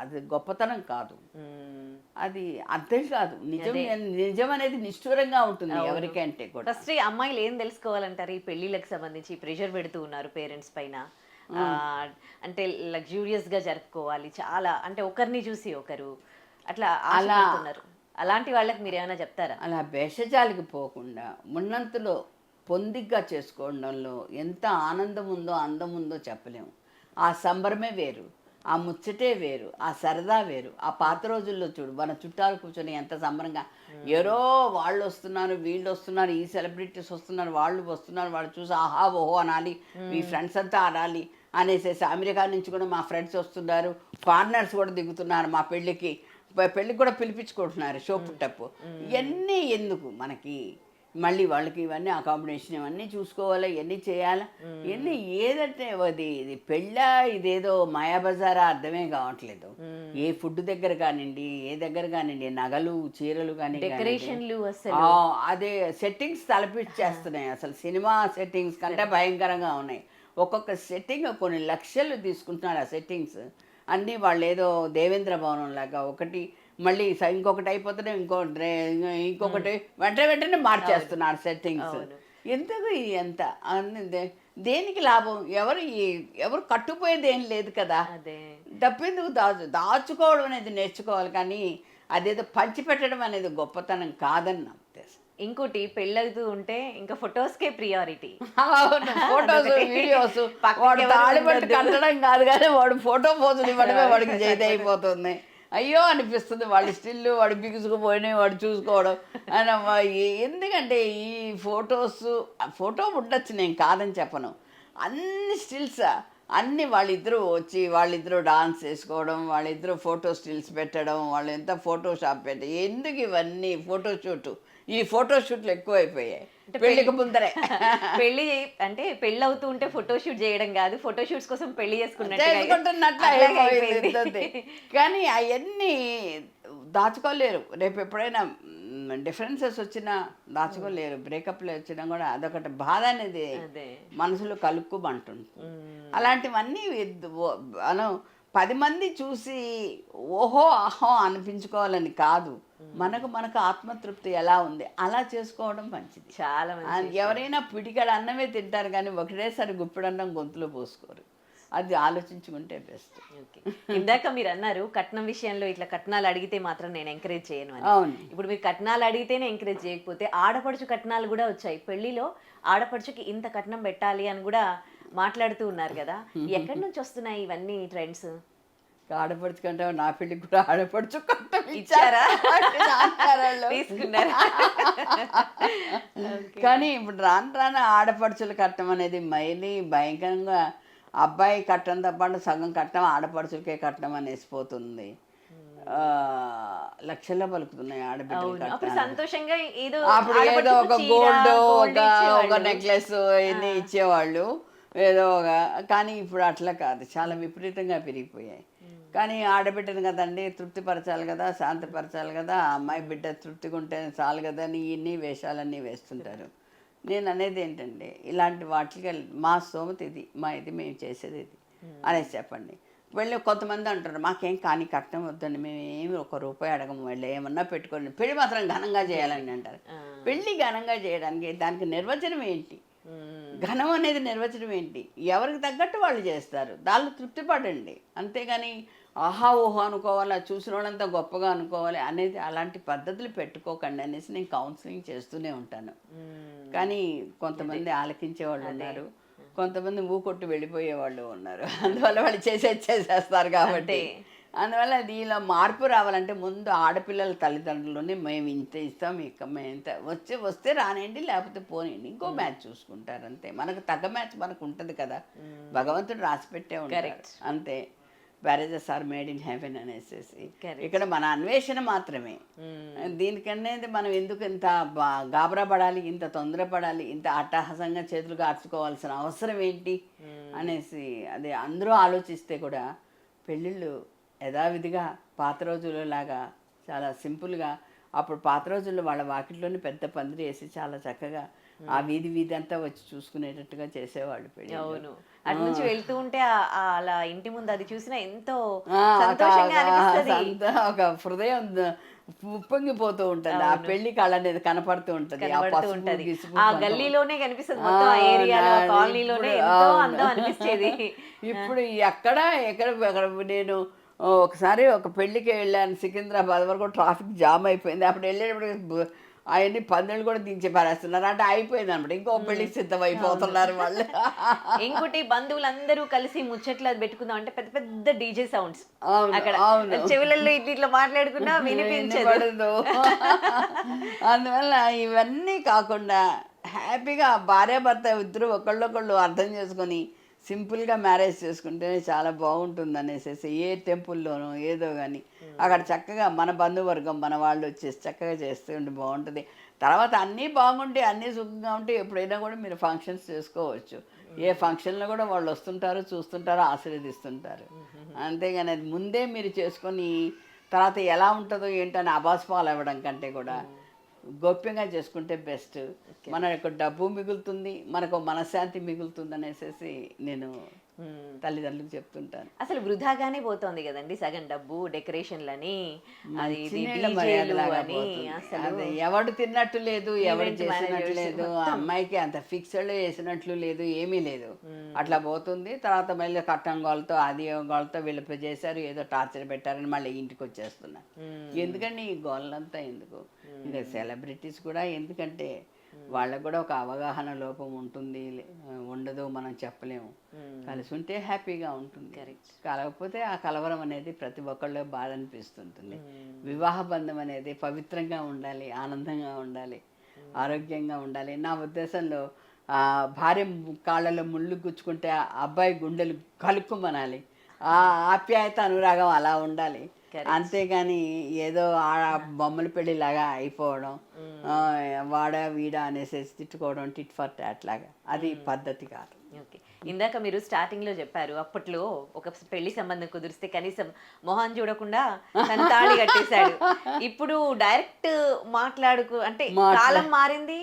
అది గొప్పతనం కాదు, అది అర్థం కాదు. నిజం అనేది నిష్ఠూరంగా ఉంటుంది ఎవరికంటే కూడా. ఫస్ట్ అమ్మాయిలు ఏం తెలుసుకోవాలంటారు ఈ పెళ్లిళ్ళకి సంబంధించి? ప్రెషర్ పెడుతూ ఉన్నారు పేరెంట్స్ పైన, అంటే లగ్జూరియస్ గా జరుపుకోవాలి చాలా, అంటే ఒకరిని చూసి ఒకరు అట్లా ఆశపడుతున్నారు. అలాంటి వాళ్ళకి మీరు ఏమైనా చెప్తారా? అలా భేషజాలికి పోకుండా ఉన్నంతలో పొందిగ్గా చేసుకోవడంలో ఎంత ఆనందం ఉందో అందం ఉందో చెప్పలేము. ఆ సంబరమే వేరు, ఆ ముచ్చటే వేరు, ఆ సరదా వేరు. ఆ పాత రోజుల్లో చూడు మన చుట్టాలు కూర్చొని ఎంత సంబరంగా, ఎవరో వాళ్ళు వస్తున్నారు వీళ్ళు వస్తున్నారు, ఈ సెలబ్రిటీస్ వస్తున్నారు వాళ్ళు వస్తున్నారు, వాళ్ళు చూసి ఆహా ఓహో అనాలి, మీ ఫ్రెండ్స్ అంతా అనాలి అనేసి. అమెరికా నుంచి కూడా మా ఫ్రెండ్స్ వస్తున్నారు, ఫారినర్స్ కూడా దిగుతున్నారు మా పెళ్ళికి కూడా పిలిపించుకుంటున్నారు షో పుట్టప్పు. ఇవన్నీ ఎందుకు మనకి, మళ్ళీ వాళ్ళకి ఇవన్నీ అకామిడేషన్ ఇవన్నీ చూసుకోవాలి, ఇవన్నీ చేయాలా, ఇవన్నీ ఏదంటే ఇది పెళ్ళ ఇదేదో మాయాబజారా అర్థమే కావట్లేదు. ఏ ఫుడ్ దగ్గర కానివ్వండి, ఏ దగ్గర కానివ్వండి, నగలు చీరలు కానీ డెకరేషన్లు, అదే సెట్టింగ్స్ తలపిచ్చేస్తున్నాయి. అసలు సినిమా సెట్టింగ్స్ కంటే భయంకరంగా ఉన్నాయి. ఒక్కొక్క సెట్టింగ్ కొన్ని లక్షలు తీసుకుంటున్నారు. ఆ సెట్టింగ్స్ అన్నీ వాళ్ళు ఏదో దేవేంద్ర భవనం లాగా ఒకటి మళ్ళీ ఇంకొకటి అయిపోతేనే ఇంకొకటి వెంటనే మార్చేస్తున్నారు సెట్టింగ్స్. ఎందుకు ఇది ఎంత దేనికి లాభం? ఎవరు కట్టుపోయేది ఏం లేదు కదా, డబ్బెందుకు దాచుకోవడం అనేది నేర్చుకోవాలి, కానీ అదేదో పంచిపెట్టడం అనేది గొప్పతనం కాదని నా ఉద్దేశం. ఇంకోటి పెళ్ళవుతూ ఉంటే ఇంకా ఫొటోస్కే ప్రియారిటీ. ఫొటోస్ వీడియోస్ వాడు తాళిబట్టి కట్టడం కాదు కానీ వాడు ఫోటో పోజులు ఇవ్వడమే వాడికి చేతి అయిపోతుంది. అయ్యో అనిపిస్తుంది. వాళ్ళు స్టిల్ వాడు బిగుసుకుపోయినాయి వాడు చూసుకోవడం అని. ఎందుకంటే ఈ ఫోటో ఉండొచ్చు, నేను కాదని చెప్పను, అన్ని స్టిల్స్ అన్నీ వాళ్ళిద్దరూ డాన్స్ చేసుకోవడం, వాళ్ళిద్దరూ ఫోటో స్టిల్స్ పెట్టడం, వాళ్ళు ఎంత ఫోటోషాప్ ఎందుకు ఇవన్నీ ఈ ఫోటోషూట్లు ఎక్కువైపోయాయి పెళ్ళికి ముందరే. పెళ్ళి అంటే పెళ్ళి అవుతూ ఉంటే ఫోటోషూట్ చేయడం కాదు, ఫోటోషూట్స్ కోసం పెళ్లి చేసుకుంటున్నట్టు. కానీ అవన్నీ దాచుకోలేరు. రేపు ఎప్పుడైనా డిఫరెన్సెస్ వచ్చినా దాచుకోలేరు. బ్రేకప్లు వచ్చినా కూడా అదొకటి బాధ అనేది మనసులో కలుక్కుమంటుంది. అలాంటివన్నీ మనం 10 మంది చూసి ఓహో ఆహో అనిపించుకోవాలని కాదు, మనకు ఆత్మతృప్తి ఎలా ఉంది అలా చేసుకోవడం మంచిది. చాలా ఎవరైనా పిడికడ అన్నమే తింటారు కానీ ఒకటేసారి గుప్పిడన్నం గొంతులో పోసుకోరు. అది ఆలోచించుకుంటే బెస్ట్. ఇందాక మీరు అన్నారు కట్నం విషయంలో ఇట్లా కట్నాలు అడిగితే మాత్రం నేను ఎంకరేజ్ చేయను అని. అవును. ఇప్పుడు మీరు కట్నాలు అడిగితేనే ఎంకరేజ్ చేయకపోతే ఆడపడుచు కట్నాలు కూడా వచ్చాయి. పెళ్లిలో ఆడపడుచుకి ఇంత కట్నం పెట్టాలి అని కూడా మాట్లాడుతూ ఉన్నారు కదా, ఎక్కడి నుంచి వస్తున్నాయి ఇవన్నీ ట్రెండ్స్? ఆడపడుచు కంటే నా పెళ్ళికి కూడా ఆడపడుచు కట్నం ఇచ్చారా? తీసుకున్నారా? కానీ ఇప్పుడు రాను ఆడపడుచుల కట్నం అనేది మైలి భయంకరంగా, అబ్బాయి కట్టడంతో పాటు సగం కట్నం ఆడపడుచులకే కట్నం అనేసిపోతుంది. లక్షల్లో పలుకుతున్నాయి ఆడబిడ్డలు. సంతోషంగా అప్పుడు ఏదో ఒక గోల్డ్ ఒక నెక్లెస్ ఇన్ని ఇచ్చేవాళ్ళు ఏదో కానీ ఇప్పుడు అట్లా కాదు, చాలా విపరీతంగా పెరిగిపోయాయి. కానీ ఆడబిడ్డను కదండి తృప్తిపరచాలి కదా, శాంతిపరచాలి కదా, అమ్మాయి బిడ్డ తృప్తిగా ఉంటే చాలు కదా అని ఇన్ని వేషాలన్నీ వేస్తుంటారు. నేను అనేది ఏంటంటే ఇలాంటి వాటికి మా స్తోమత ఇది, ఇది మేము చేసేది ఇది అనేసి చెప్పండి. వెళ్ళి కొంతమంది అంటారు మాకేం కానీ కట్నం వద్దండి, మేము ఏమి ₹1 అడగము, వెళ్ళి ఏమన్నా పెట్టుకోండి, పెళ్ళి మాత్రం ఘనంగా చేయాలని అంటారు. పెళ్ళి ఘనంగా చేయడానికి దానికి నిర్వచనం ఏంటి? ఘనం అనేది నిర్వచనం ఏంటి? ఎవరికి తగ్గట్టు వాళ్ళు చేస్తారు, దానిలో తృప్తి పడండి. అంతేగాని ఆహా ఓహో అనుకోవాలి, చూసిన వాళ్ళంతా గొప్పగా అనుకోవాలి అనేది అలాంటి పద్ధతులు పెట్టుకోకండి అనేసి నేను కౌన్సిలింగ్ చేస్తూనే ఉంటాను. కానీ కొంతమంది ఆలకించే వాళ్ళు ఉన్నారు, కొంతమంది ఊకొట్టు వెళ్ళిపోయే వాళ్ళు ఉన్నారు. అందువల్ల వాళ్ళు చేసేస్తారు కాబట్టి. అందువల్ల దీనిలో మార్పు రావాలంటే ముందు ఆడపిల్లల తల్లిదండ్రులని మేము ఇంత ఇస్తాం, ఇక మేము ఇంత వస్తే రానియండి, లేకపోతే పోనీయండి, ఇంకో మ్యాచ్ చూసుకుంటారు అంతే. మనకు తగ్గ మ్యాచ్ మనకు ఉంటుంది కదా, భగవంతుడు రాసి పెట్టే ఉంటారు అంతే. Marriages are made in heaven అనేసి ఇక్కడ మన అన్వేషణ మాత్రమే. దీనికనేది మనం ఎందుకు ఇంత గాబరా పడాలి, ఇంత తొందర పడాలి, ఇంత అట్టహాసంగా చేతులు కార్చుకోవాల్సిన అవసరం ఏంటి అనేసి అది అందరూ ఆలోచిస్తే కూడా పెళ్ళిళ్ళు యథావిధిగా పాత రోజుల్లో లాగా చాలా సింపుల్గా, అప్పుడు పాత రోజుల్లో వాళ్ళ వాకిట్లోనే పెద్ద పందిరి వేసి చాలా చక్కగా ఆ వీధి అంతా వచ్చి చూసుకునేటట్టుగా చేసేవాళ్ళు పెళ్ళి. అవును, అటు నుంచి వెళ్తూ ఉంటే అలా ఇంటి ముందు అది చూసినా ఎంతో సంతోషంగా అనిపిస్తది. ఒక హృదయం ఉప్పొంగిపోతూ ఉంటుంది. ఆ పెళ్లి కళ అనేది కనపడుతూ ఉంటుంది. ఆ గల్లీలోనే కనిపిస్తుంది, మొత్తం ఆ ఏరియాలో కాలనీలోనే ఎంతో అందం అనిపించేది. ఇప్పుడు ఎక్కడ నేను ఒకసారి ఒక పెళ్ళికి వెళ్ళాను సికింద్రాబాద్ వరకు, ట్రాఫిక్ జామ్ అయిపోయింది. అప్పుడు వెళ్ళేటప్పుడు అవన్నీ పందులు కూడా దించి పారేస్తున్నారు, అంటే అయిపోయింది అనమాట. ఇంకో పెళ్లికి సిద్ధం అయిపోతున్నారు వాళ్ళు. ఇంకోటి బంధువులందరూ కలిసి ముచ్చట్లు అది పెట్టుకుందాం అంటే పెద్ద పెద్ద డీజే సౌండ్స్ అక్కడ చెవులలో ఇట్లా మాట్లాడుకున్నా వినిపించదు. అందువల్ల ఇవన్నీ కాకుండా హ్యాపీగా భార్యాభర్త ఇద్దరు ఒకళ్ళొకళ్ళు అర్థం చేసుకొని సింపుల్గా మ్యారేజ్ చేసుకుంటేనే చాలా బాగుంటుంది అనేసి ఏ టెంపుల్లోనో ఏదో కానీ అక్కడ చక్కగా మన బంధువర్గం మన వాళ్ళు వచ్చేసి చక్కగా చేస్తూ ఉంటే బాగుంటుంది. తర్వాత అన్నీ బాగుంటే అన్నీ సుఖంగా ఉంటే ఎప్పుడైనా కూడా మీరు ఫంక్షన్స్ చేసుకోవచ్చు. ఏ ఫంక్షన్లో కూడా వాళ్ళు వస్తుంటారు, చూస్తుంటారు, ఆశీర్వదిస్తుంటారు. అంతేగాని అది ముందే మీరు చేసుకొని తర్వాత ఎలా ఉంటుందో ఏంటని అబాస్పాలు అవ్వడం కంటే కూడా గోప్యంగా చేసుకుంటే బెస్ట్. మనకు డబ్బు మిగులుతుంది, మనకు మనశ్శాంతి మిగులుతుంది అనేసి నేను తల్లిదండ్రులకు చెప్తుంటాను. అసలు వృధాగానే పోతుంది కదండి సగం డబ్బు డెకరేషన్లని, అది అసలు ఎవడు తిన్నట్టు లేదు, ఎవడు చేసినట్టు లేదు, అమ్మాయికి అంత ఫిక్స్డ్ వేసినట్లు లేదు, ఏమీ లేదు, అట్లా పోతుంది. తర్వాత మళ్ళీ కట్టం గోళ్ళతో అది గోళ్ళతో వీళ్ళు చేశారు, ఏదో టార్చర్ పెట్టారని మళ్ళీ ఇంటికి వచ్చేస్తున్నారు. ఎందుకండి ఈ గోళ్ళంతా ఎందుకు? ఇంకా సెలబ్రిటీస్ కూడా ఎందుకంటే వాళ్ళకు కూడా ఒక అవగాహన లోపం ఉంటుంది, ఉండదు, మనం చెప్పలేము. కలిసి ఉంటే హ్యాపీగా ఉంటుంది, కలగకపోతే ఆ కలవరం అనేది ప్రతి ఒక్కళ్ళు బాధ అనిపిస్తుంటుంది. వివాహ బంధం అనేది పవిత్రంగా ఉండాలి, ఆనందంగా ఉండాలి, ఆరోగ్యంగా ఉండాలి. నా ఉద్దేశంలో భార్య కాళ్ళలో ముళ్ళు గుచ్చుకుంటే అబ్బాయి గుండెలు కలుక్కుమనాలి, ఆ ఆప్యాయత అనురాగం అలా ఉండాలి. అంతేగాని ఏదో బొమ్మల పెళ్ళిలాగా అయిపోవడం, వాడ వీడ అనేసి తిట్టుకోవడం, టిట్ ఫర్ టాట్ లాగా, అది పద్ధతి కాదు. ఓకే, ఇందాక మీరు స్టార్టింగ్ లో చెప్పారు అప్పట్లో ఒక పెళ్లి సంబంధం కుదిరిస్తే కనీసం మొహం చూడకుండా తను తాళి కట్టేశాడు. ఇప్పుడు డైరెక్ట్ అంటే కాలం మారింది,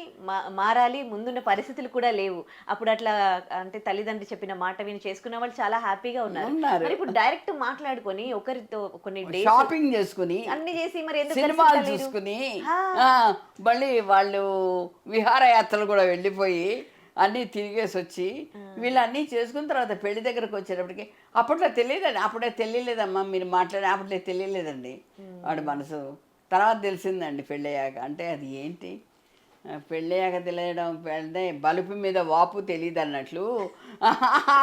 మారాలి, ముందున్న పరిస్థితులు కూడా లేవు. అప్పుడు అట్లా అంటే తల్లిదండ్రులు చెప్పిన మాట విని చేసుకున్న వాళ్ళు చాలా హ్యాపీగా ఉన్నారు. ఇప్పుడు డైరెక్ట్ మాట్లాడుకొని ఒకరితో కొన్ని షాపింగ్ చేసుకుని అన్ని చేసి మరి ఎందుకు సినిమాలు చూసుకుని మళ్ళీ వాళ్ళు విహారయాత్రలు కూడా వెళ్ళిపోయి అన్నీ తిరిగేసి వచ్చి వీళ్ళు అన్నీ చేసుకున్న తర్వాత పెళ్లి దగ్గరకు వచ్చేటప్పటికి అప్పట్లో తెలియదండి. అప్పుడే తెలియలేదమ్మా మీరు మాట్లాడే, అప్పట్లో తెలియలేదండి వాడి మనసు. తర్వాత తెలిసిందండి పెళ్ళయ్యాక. అంటే అది ఏంటి పెళ్ళయ్యాక తెలియడం, పెళ్ళే బలుపు మీద వాపు తెలియదు అన్నట్లు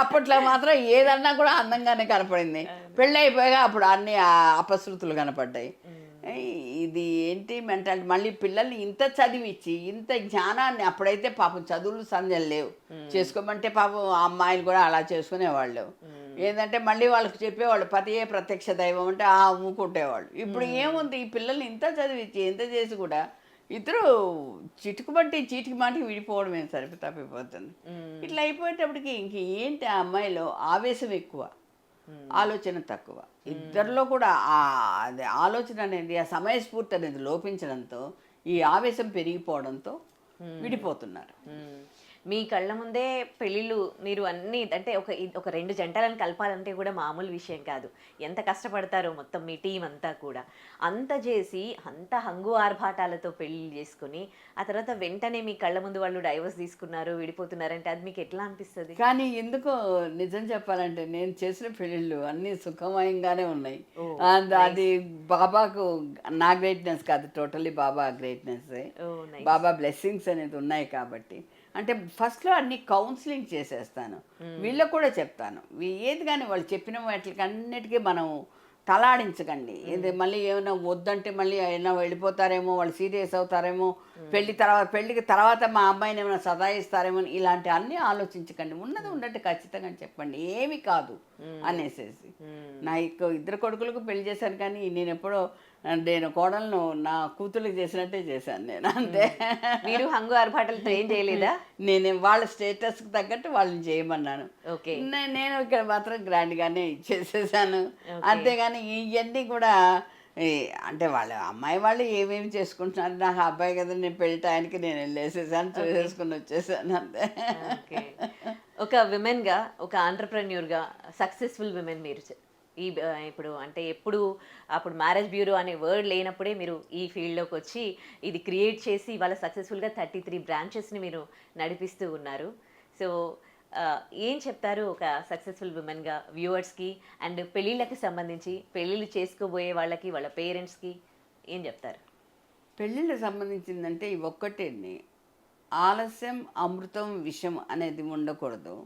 అప్పట్లో మాత్రం ఏదన్నా కూడా అందంగానే కనపడింది. పెళ్ళి అయిపోయాక అప్పుడు అన్ని అపశృతులు కనపడ్డాయి. ఇది ఏంటి మెంటాలిటీ? మళ్ళీ పిల్లల్ని ఇంత చదివిచ్చి ఇంత జ్ఞానాన్ని, అప్పుడైతే పాపం చదువులు సంధ్యలు లేవు, చేసుకోమంటే పాపం అమ్మాయిలు కూడా అలా చేసుకునేవాళ్ళు. ఏంటంటే మళ్ళీ వాళ్ళకి చెప్పేవాళ్ళు పతియే ప్రత్యక్ష దైవం అంటే ఊకుంటేవాళ్ళు. ఇప్పుడు ఏముంది, ఈ పిల్లల్ని ఇంత చదివిచ్చి ఇంత చేసి కూడా ఇద్దరు చిటుకుబట్టి చీటికి మాటికి విడిపోవడమే తప్పిపోతుంది. ఇట్లా అయిపోయేటప్పటికి ఇంక ఏంటి, ఆ అమ్మాయిలో ఆవేశం ఎక్కువ, ఆలోచన తక్కువ. ఇద్దరిలో కూడా అది ఆలోచన అనేది, ఆ సమయస్ఫూర్తి అనేది లోపించడంతో ఈ ఆవేశం పెరిగిపోవడంతో విడిపోతున్నారు. మీ కళ్ళ ముందే పెళ్ళిళ్ళు మీరు అన్ని అంటే ఒక రెండు జంటలను కలపాలంటే కూడా మామూలు విషయం కాదు. ఎంత కష్టపడతారో మొత్తం మీ టీం అంతా కూడా. అంత చేసి అంత హంగు ఆర్భాటాలతో పెళ్ళిళ్ళు చేసుకుని ఆ తర్వాత వెంటనే మీ కళ్ళ ముందు వాళ్ళు డైవర్స్ తీసుకున్నారు, విడిపోతున్నారంటే అది మీకు ఎట్లా అనిపిస్తుంది? కానీ ఎందుకో నిజం చెప్పాలంటే నేను చేసిన పెళ్ళిళ్ళు అన్నీ సుఖమయంగానే ఉన్నాయి. అది బాబాకు నా గ్రేట్నెస్ కాదు, టోటలీ బాబా గ్రేట్నెస్, బాబా బ్లెస్సింగ్స్ అనేది ఉన్నాయి కాబట్టి అంటే ఫస్ట్లో అన్ని కౌన్సిలింగ్ చేసేస్తాను, వీళ్ళకు కూడా చెప్తాను. ఏది కానీ వాళ్ళు చెప్పిన వాటికి అన్నిటికీ మనం తలాడించకండి. ఇది మళ్ళీ ఏమైనా వద్దంటే మళ్ళీ ఏమైనా వెళ్ళిపోతారేమో, వాళ్ళు సీరియస్ అవుతారేమో, పెళ్ళికి తర్వాత మా అమ్మాయిని ఏమైనా సదాయిస్తారేమో, ఇలాంటి అన్నీ ఆలోచించకండి. ఉన్నది ఉన్నట్టు ఖచ్చితంగా చెప్పండి, ఏమి కాదు అనేసేసి. నా ఇద్దరు కొడుకులకు పెళ్లి చేశాను, కానీ నేను కోడలను నా కూతురికి చేసినట్టే చేశాను నేను, అంతే. మీరు హంగు ఆర్భాటలతో ఏం చేయలేదా? నేను వాళ్ళ స్టేటస్కి తగ్గట్టు వాళ్ళని చేయమన్నాను. నేను ఇక్కడ మాత్రం గ్రాండ్గానే ఇచ్చేసేసాను, అంతేగాని ఇవన్నీ కూడా అంటే వాళ్ళ అమ్మాయి వాళ్ళు ఏమేమి చేసుకుంటున్నారు, నాకు అబ్బాయి కదా, నేను పెళ్లి టైంకి నేను వెళ్ళేసేసాను, చూసేసుకుని వచ్చేసాను, అంతే. ఒక విమెన్గా, ఒక ఆంటర్ప్రెన్యూర్గా సక్సెస్ఫుల్ విమెన్ మీరు ఇప్పుడు అంటే అప్పుడు మ్యారేజ్ బ్యూరో అనే వర్డ్ లేనప్పుడే మీరు ఈ ఫీల్డ్లోకి వచ్చి ఇది క్రియేట్ చేసి ఇవాళ సక్సెస్ఫుల్గా 33 బ్రాంచెస్ని మీరు నడిపిస్తూ ఉన్నారు. సో ఏం చెప్తారు ఒక సక్సెస్ఫుల్ విమెన్గా వ్యూవర్స్కి, అండ్ పెళ్ళిళ్ళకి సంబంధించి పెళ్ళిళ్ళు చేసుకోబోయే వాళ్ళకి, వాళ్ళ పేరెంట్స్కి ఏం చెప్తారు? పెళ్ళిళ్ళకి సంబంధించిందంటే ఇవి ఒక్కటేండి, ఆలస్యం అమృతం విషం అనేది ఉండకూడదు.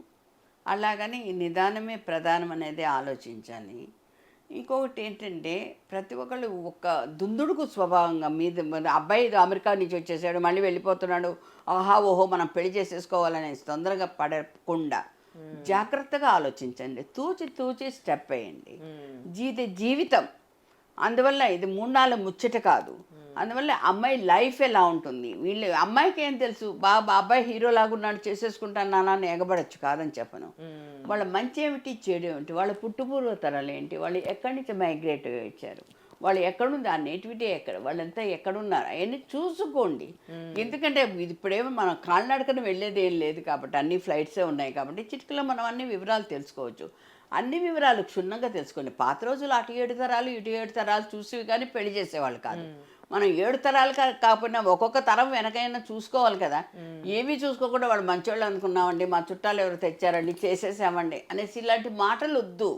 అలాగని నిదానమే ప్రధానం అనేది ఆలోచించాలి. ఇంకొకటి ఏంటంటే ప్రతి ఒక్కళ్ళు ఒక దుందుడుకు స్వభావంగా అబ్బాయి అమెరికా నుంచి వచ్చేసాడు, మళ్ళీ వెళ్ళిపోతున్నాడు, ఓహో మనం పెళ్లి చేసేసుకోవాలనేసి తొందరగా పడకుండా జాగ్రత్తగా ఆలోచించండి, తూచి స్టెప్ వేయండి. జీవితం, అందువల్ల ఇది 3-4 ముచ్చట కాదు. అందువల్ల అమ్మాయి లైఫ్ ఎలా ఉంటుంది, అమ్మాయికి ఏం తెలుసు, అబ్బాయి హీరో లాగున్నాడు చేసేసుకుంటాను నాన్న ఎగబడచ్చు, కాదని చెప్పను. వాళ్ళ మంచి ఏమిటి చెడు ఏమిటి, వాళ్ళ పుట్టుపూర్వ తరాలు ఏంటి, వాళ్ళు ఎక్కడి నుంచి మైగ్రేట్ ఇచ్చారు, వాళ్ళు ఎక్కడుంది, ఆ నేటివిటీ వాళ్ళంతా ఎక్కడున్నారు, అవన్నీ చూసుకోండి. ఎందుకంటే ఇప్పుడేమో మనం కాలినడకన వెళ్ళేది ఏం లేదు కాబట్టి, అన్ని ఫ్లైట్సే ఉన్నాయి కాబట్టి చిటికలో మనం అన్ని వివరాలు తెలుసుకోవచ్చు. అన్ని వివరాలు క్షుణ్ణంగా తెలుసుకోండి. పాత రోజులు అటు 7 తరాలు ఇటు 7 తరాలు చూసి కానీ పెళ్లి చేసేవాళ్ళు కాదు. మనం 7 తరాలు కాకపోయినా ఒక్కొక్క తరం వెనకైనా చూసుకోవాలి కదా. ఏమీ చూసుకోకుండా వాళ్ళు మంచోళ్ళు అనుకున్నామండి, మా చుట్టాలు ఎవరు తెచ్చారండి, చేసేసామండి అనేసి ఇలాంటి మాటలు వద్దు.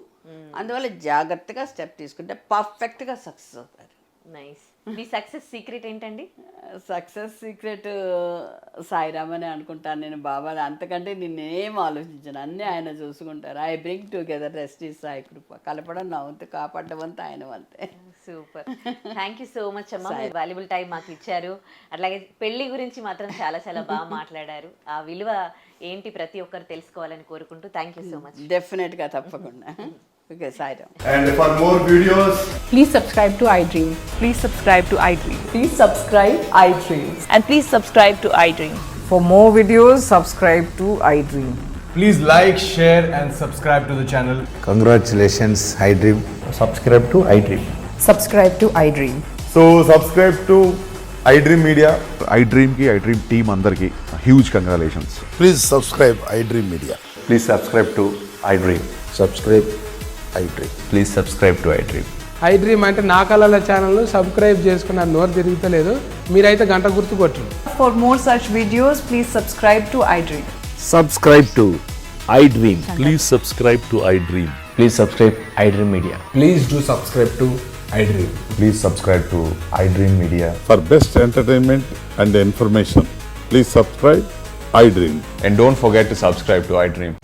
అందువల్ల జాగ్రత్తగా స్టెప్ తీసుకుంటే పర్ఫెక్ట్గా సక్సెస్ అవుతారు. నైస్. మీ సక్సెస్ సీక్రెట్ ఏంటండి? సక్సెస్ సీక్రెట్ సాయిరామ్ అని అనుకుంటాను నేను. బాబా అంతకంటే నేనేం ఆలోచించాను, అన్నీ ఆయన చూసుకుంటారు. I bring together rest is Sai kripa. కలపడం నా వంతు, కాపాడడం వంతు ఆయన వంతే. Super, thank you so much అమ్మా, మీరు వాల్యుబుల్ టైం మాకు ఇచ్చారు. అట్లాగే పెళ్లి గురించి మాత్రం చాలా చాలా బాగా మాట్లాడారు. ఆ విలువ ఏంటి ప్రతి ఒక్కరు తెలుసుకోవాలని కోరుకుంటూ థ్యాంక్ యూ సో మచ్. డెఫినెట్గా, తప్పకుండా. Okay, Sairam. And for more videos, please subscribe to iDream. Please subscribe to iDream. Please subscribe iDream. And please subscribe to iDream. For more videos, subscribe to iDream. please like, share and subscribe to the channel. Congratulations, iDream. Subscribe to iDream. Subscribe to iDream. So subscribe to iDream Media. iDream ki iDream team andarki huge congratulations. Please subscribe iDream Media. Please subscribe to iDream. Subscribe iDream. Please subscribe to iDream. iDream అంటే నా కళల ఛానల్ను సబ్స్క్రైబ్ చేసుకున్న నోరు తిరుగుతలేదు, మీరైతే గంట గుర్తు కొట్టు. For more such videos, please subscribe to iDream. Subscribe to iDream. Please subscribe to iDream. Please subscribe iDream Media. Please do subscribe to iDream. Please subscribe to iDream Media. For best entertainment and information, please subscribe iDream. And don't forget to subscribe to iDream.